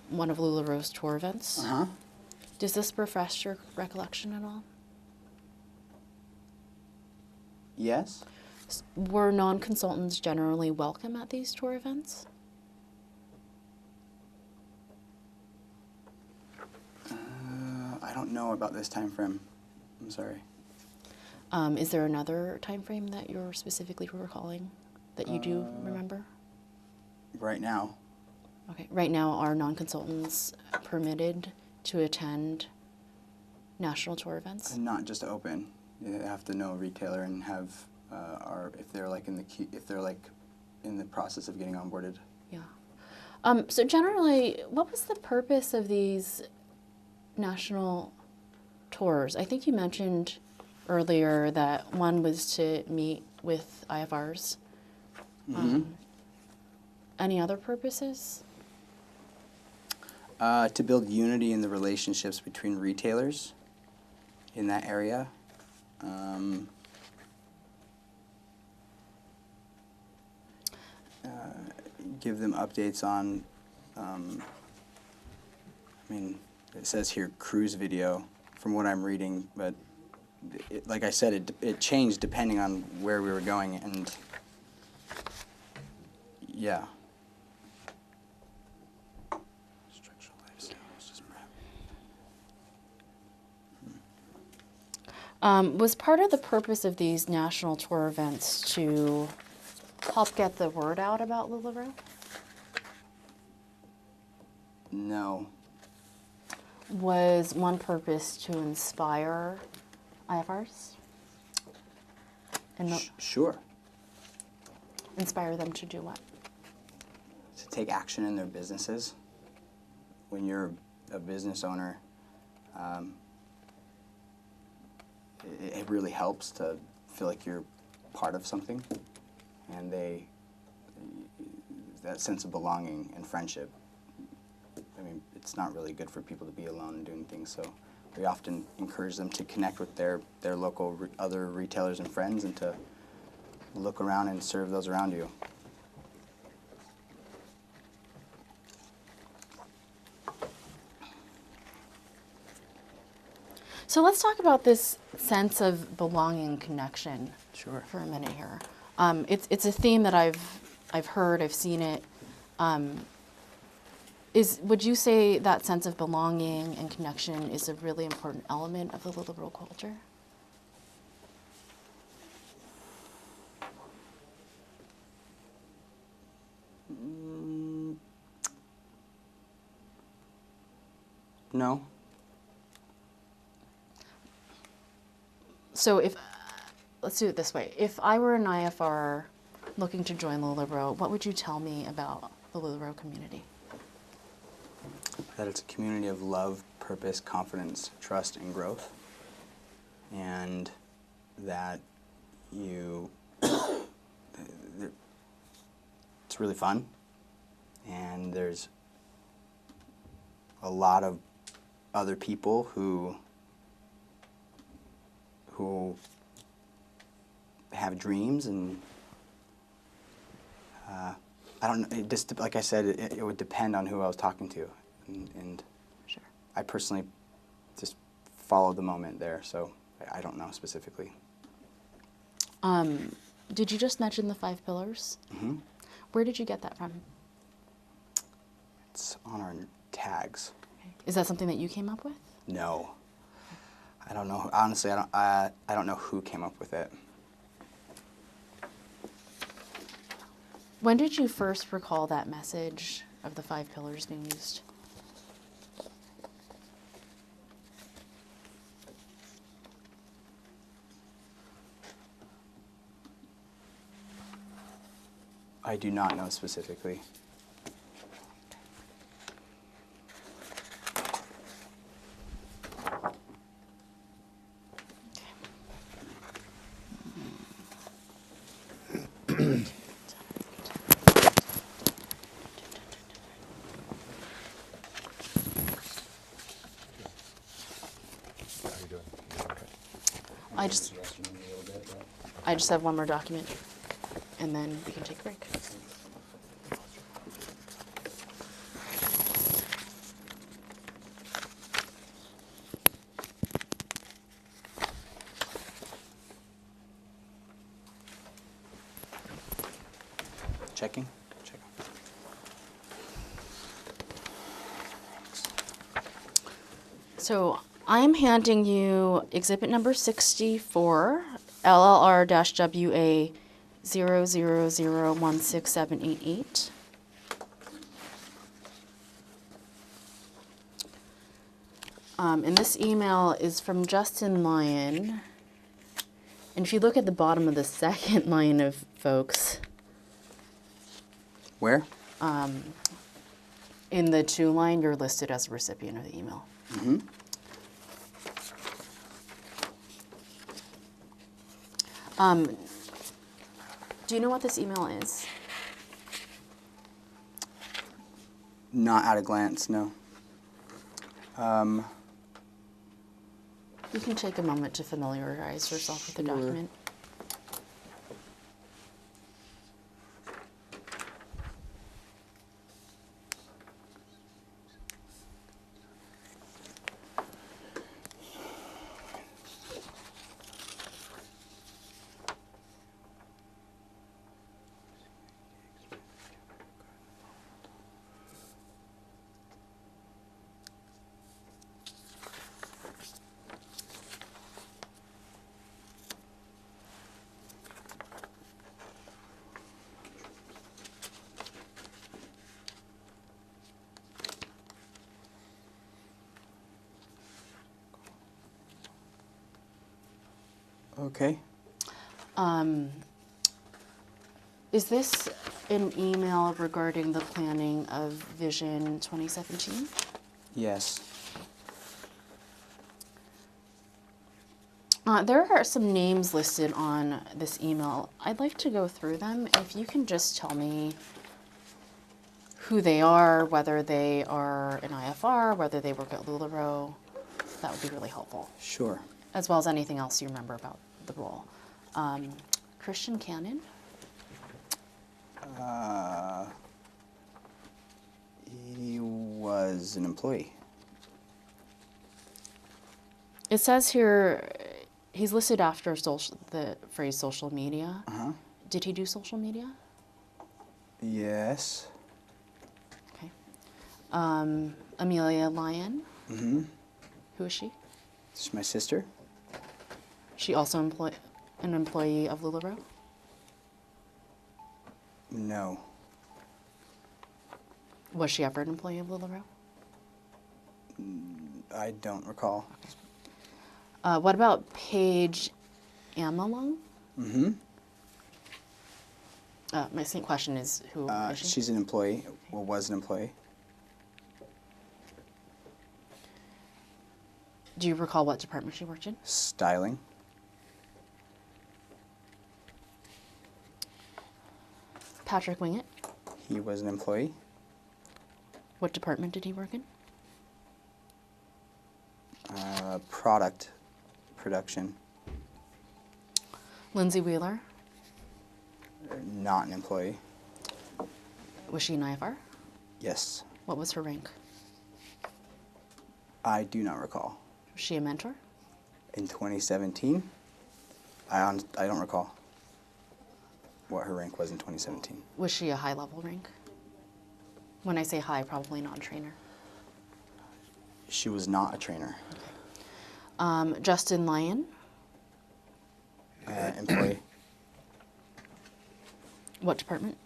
one of LuLaRoe's tour events. Uh-huh. Does this refresh your recollection at all? Yes? Were non-consultants generally welcome at these tour events? I don't know about this time frame. I'm sorry. Is there another time frame that you're specifically recalling that you do remember? Right now. Okay. Right now, are non-consultants permitted to attend national tour events? Not just open. You have to know a retailer and have, if they're like in the process of getting onboarded. Yeah. So generally, what was the purpose of these national tours? I think you mentioned earlier that one was to meet with IFRs. Any other purposes? To build unity in the relationships between retailers in that area. Give them updates on, it says here cruise video from what I'm reading, but like I said, it changed depending on where we were going, and yeah. Structural lifestyles, just Was part of the purpose of these national tour events to help get the word out about LuLaRoe? No. Was one purpose to inspire IFRs? And Sure. inspire them to do what? To take action in their businesses. When you're a business owner, it really helps to feel like you're part of something, and that sense of belonging and friendship. I mean, it's not really good for people to be alone and doing things, so we often encourage them to connect with their local other retailers and friends, and to look around and serve those around you. So let's talk about this sense of belonging and connection Sure. for a minute here. It's a theme that I've heard, I've seen it. Would you say that sense of belonging and connection is a really important element of the LuLaRoe culture? No. So let's do it this way. If I were an IFR looking to join LuLaRoe, what would you tell me about the LuLaRoe community? That it's a community of love, purpose, confidence, trust, and growth. And that it's really fun. And there's a lot of other people who have dreams, and I don't know, it just, like I said, it would depend on who I was talking to, and Sure. I personally just followed the moment there, so I don't know specifically. Did you just mention the 5 pillars? Hmm. Where did you get that from? It's on our tags. Is that something that you came up with? No. I don't know. Honestly, I don't know who came up with it. When did you first recall that message of the 5 pillars being used? I do not know specifically. How are you doing? You doing okay? I just have one more document, and then we can take a break. Checking? Checking. So I'm handing you exhibit number 64, LLR-WA 000167888. And this email is from Justin Lyon. And if you look at the bottom of the second line of folks, Where? in the to line, you're listed as a recipient of the email. Mm-hmm. Do you know what this email is? Not at a glance, no. You can take a moment to familiarize yourself with the Sure. document. Okay. Is this an email regarding the planning of Vision 2017? Yes. There are some names listed on this email. I'd like to go through them. If you can just tell me who they are, whether they are an IFR, whether they work at LuLaRoe, that would be really helpful, Sure. as well as anything else you remember about the role. Christian Cannon, He was an employee. it says here he's listed after the phrase social media. Uh-huh. Did he do social media? Yes. Okay. Amelia Lyon, Mm-hmm. who is she? She's my sister. She also an employee of LuLaRoe? No. Was she ever an employee of LuLaRoe? I don't recall. What about Paige Amalung? Mm-hmm. My second question is, who is she? She's an employee, or was an employee. Do you recall what department she worked in? Styling. Patrick Wingett, He was an employee. what department did he work in? Product production. Lindsay Wheeler, Not an employee. was she an IFR? Yes. What was her rank? I do not recall. Was she a mentor? In 2017, I don't recall what her rank was in 2017. Was she a high-level rank? When I say high, probably not a trainer. She was not a trainer. Justin Lyon, Employee. what department?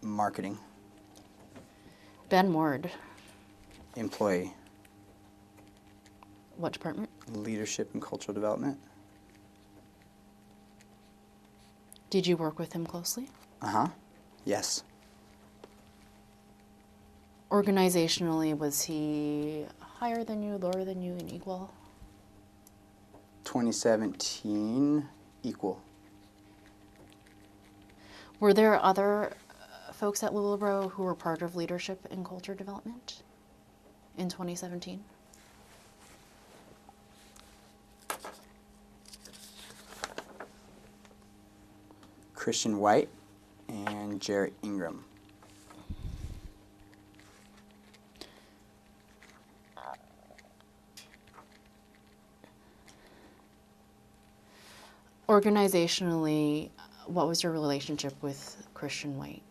Marketing. Ben Ward, Employee. what department? Leadership and cultural development. Did you work with him closely? Uh-huh. Yes. Organizationally, was he higher than you, lower than you, and equal? 2017, equal. Were there other folks at LuLaRoe who were part of leadership and culture development in 2017? Christian White and Jarrett Ingram. Organizationally, what was your relationship with Christian White?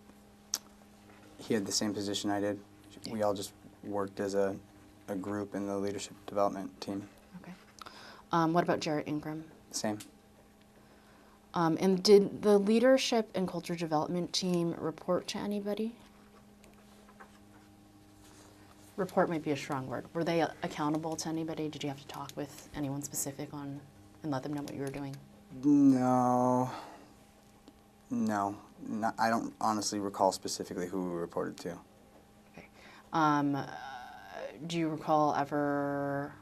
He had the same position I did. We all just worked as a group in the leadership development team. Okay. What about Jarrett Ingram? Same. And did the leadership and culture development team report to anybody? Report might be a strong word. Were they accountable to anybody? Did you have to talk with anyone specific on and let them know what you were doing? No. No. I don't honestly recall specifically who we reported to. Okay. Do you recall ever?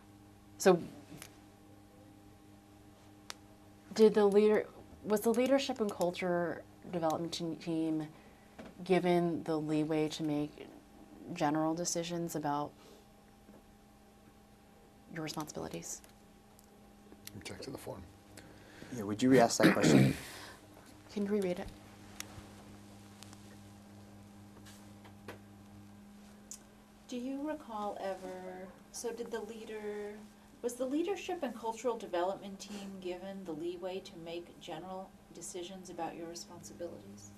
So, was the leadership and culture development team given the leeway to make general decisions about your responsibilities? Check to the form. Yeah, would you re-ask that question? Can you reread it? Do you recall ever, so was the leadership and cultural development team given the leeway to make general decisions about your responsibilities?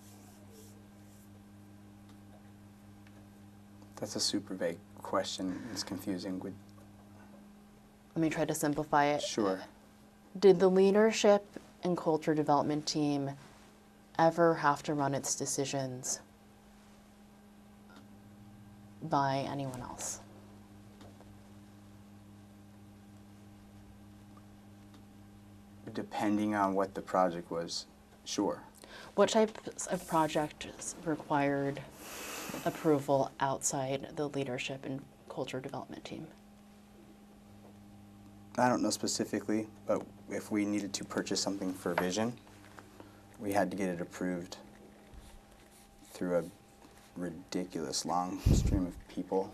That's a super vague question. It's confusing. Let me try to simplify it. Sure. Did the leadership and culture development team ever have to run its decisions by anyone else? Depending on what the project was, sure. What types of projects required approval outside the leadership and culture development team? I don't know specifically, but if we needed to purchase something for Vision, we had to get it approved through a ridiculous long stream of people.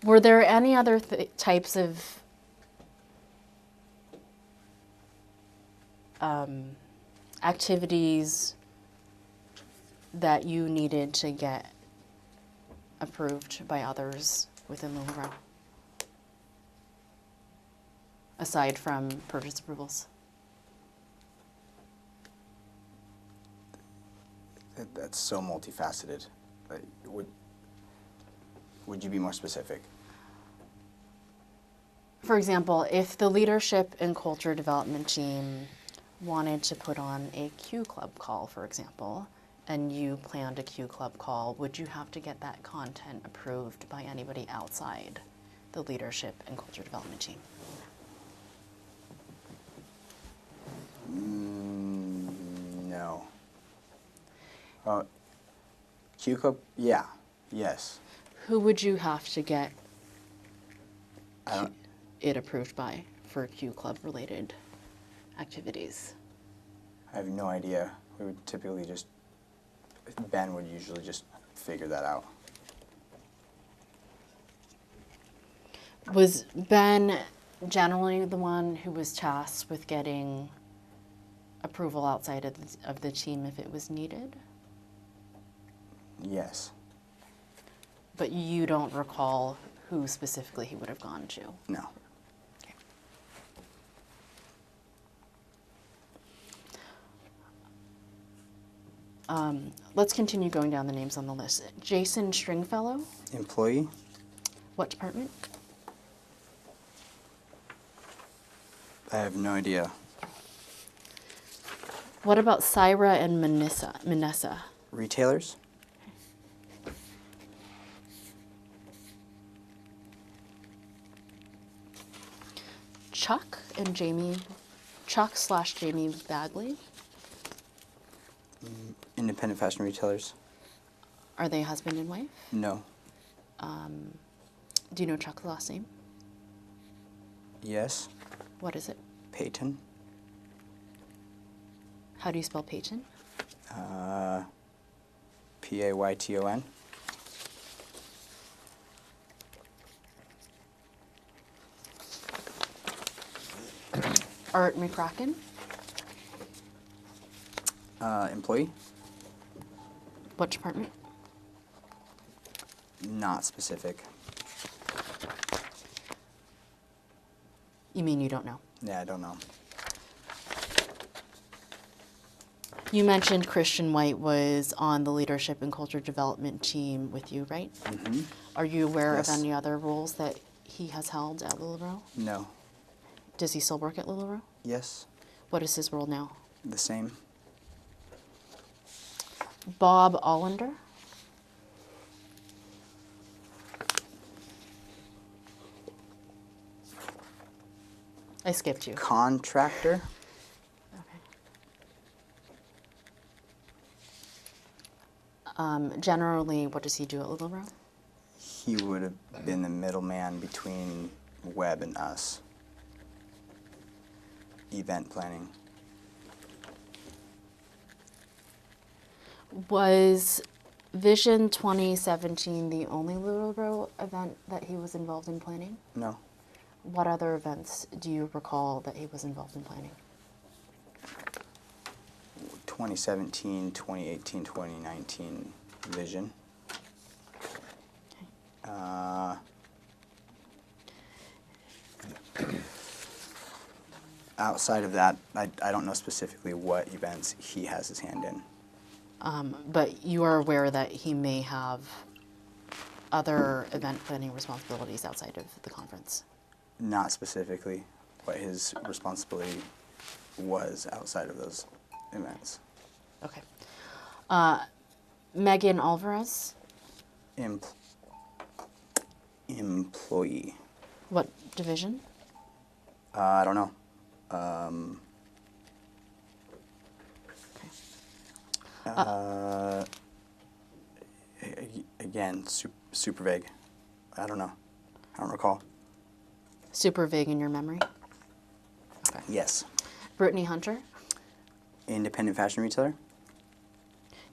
Were there any other types of activities that you needed to get approved by others within LuLaRoe, aside from purchase approvals? That's so multifaceted. Would you be more specific? For example, if the leadership and culture development team wanted to put on a Q Club call, for example, and you planned a Q Club call, would you have to get that content approved by anybody outside the leadership and culture development team? No. Q Club, yeah, yes. Who would you have to get I don't, it approved by for Q Club related activities? I have no idea. We would typically just, Ben would usually just figure that out. Was Ben generally the one who was tasked with getting approval outside of the team if it was needed? Yes. But you don't recall who specifically he would have gone to? No. Okay. Let's continue going down the names on the list. Jason Stringfellow, Employee? what department? I have no idea. What about Syra and Manessa? Retailers? Chuck and Jamie, Chuck / Jamie Bagley. Independent fashion retailers? Are they husband and wife? No. Do you know Chuck's last name? Yes. What is it? Peyton? How do you spell Peyton? Payton? Art McCracken. Employee? What department? Not specific. You mean you don't know? Yeah, I don't know. You mentioned Christian White was on the leadership and culture development team with you, right? Mm-hmm. Are you aware Yes. of any other roles that he has held at LuLaRoe? No. Does he still work at LuLaRoe? Yes. What is his role now? The same. Bob Allender. I skipped you. Contractor? Generally, what does he do at LuLaRoe? He would have been the middleman between Webb and us. Event planning. Was Vision 2017 the only LuLaRoe event that he was involved in planning? No. What other events do you recall that he was involved in planning? 2017, 2018, 2019 vision. Outside of that, I don't know specifically what events he has his hand in. But you are aware that he may have other event planning responsibilities outside of the conference? Not specifically what his responsibility was outside of those events. Okay. Megan Alvarez, Employee. what division? I don't know. Again, super vague. I don't know. I don't recall. Super vague in your memory? Okay. Yes. Brittany Hunter, Independent fashion retailer?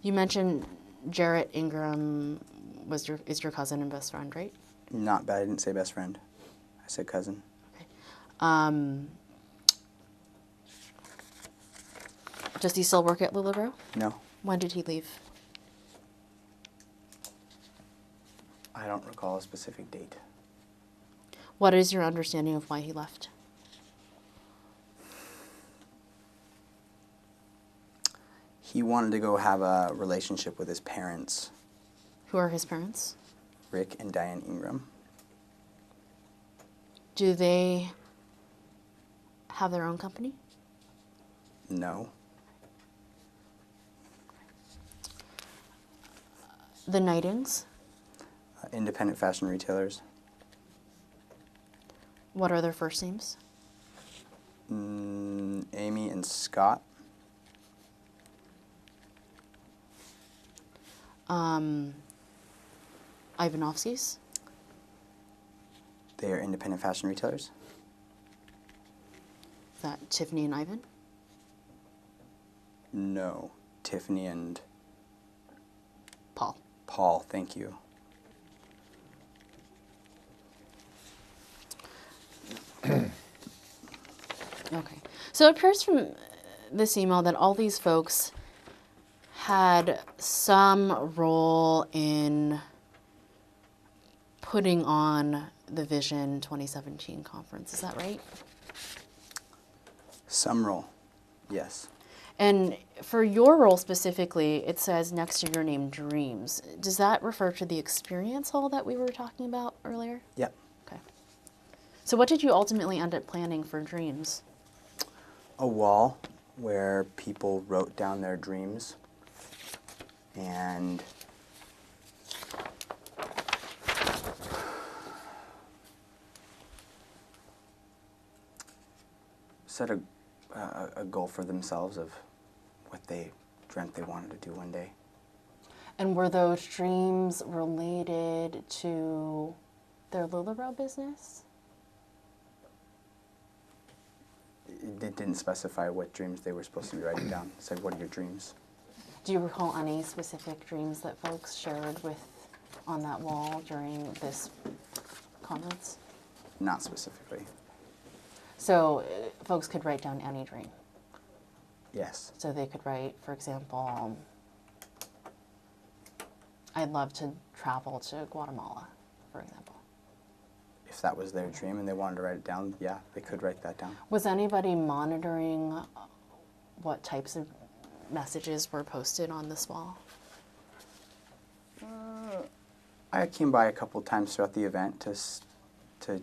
you mentioned Jarrett Ingram is your cousin and best friend, right? Not bad. I didn't say best friend. I said cousin. Okay. Does he still work at LuLaRoe? No. When did he leave? I don't recall a specific date. What is your understanding of why he left? He wanted to go have a relationship with his parents, Who are his parents? Rick and Diane Ingram. Do they have their own company? No. The Knightings, Independent fashion retailers. what are their first names? Amy and Scott. Ivanovskis, They are independent fashion retailers. is that Tiffany and Ivan? No. Tiffany and Paul. Paul, thank you. Okay. So it appears from this email that all these folks had some role in putting on the Vision 2017 conference. Is that right? Some role, yes. And for your role specifically, it says next to your name, Dreams. Does that refer to the experience hall that we were talking about earlier? Yep. Okay. So what did you ultimately end up planning for Dreams? A wall where people wrote down their dreams and set a goal for themselves of what they dreamt they wanted to do one day. And were those dreams related to their LuLaRoe business? It didn't specify what dreams they were supposed to be writing down. It said, what are your dreams? Do you recall any specific dreams that folks shared with on that wall during this conference? Not specifically. So folks could write down any dream. Yes. So they could write, for example, I'd love to travel to Guatemala, for example. If that was their dream and they wanted to write it down, yeah, they could write that down. Was anybody monitoring what types of messages were posted on this wall? I came by a couple times throughout the event to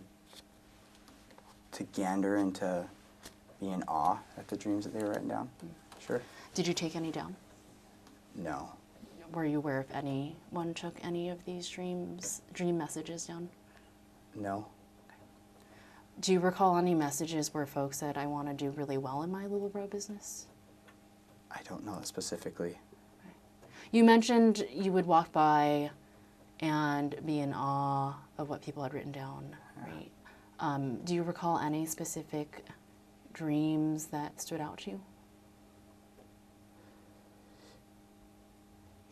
gander and to be in awe at the dreams that they were writing down. Sure. Did you take any down? No. Were you aware if anyone took any of these dream messages down? No. Do you recall any messages where folks said, I want to do really well in my LuLaRoe business? I don't know specifically. You mentioned you would walk by and be in awe of what people had written down, right? Do you recall any specific dreams that stood out to you?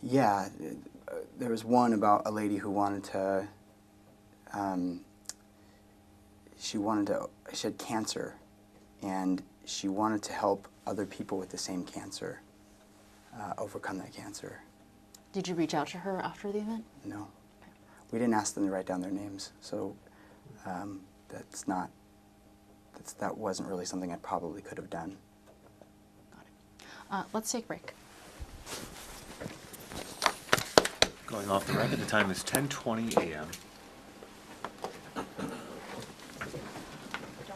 Yeah, there was one about a lady who wanted to, she had cancer, and she wanted to help other people with the same cancer overcome that cancer. Did you reach out to her after the event? No. We didn't ask them to write down their names, so that wasn't really something I probably could have done. Got it. Let's take a break. Going off the record, the time is 10:20 a.m.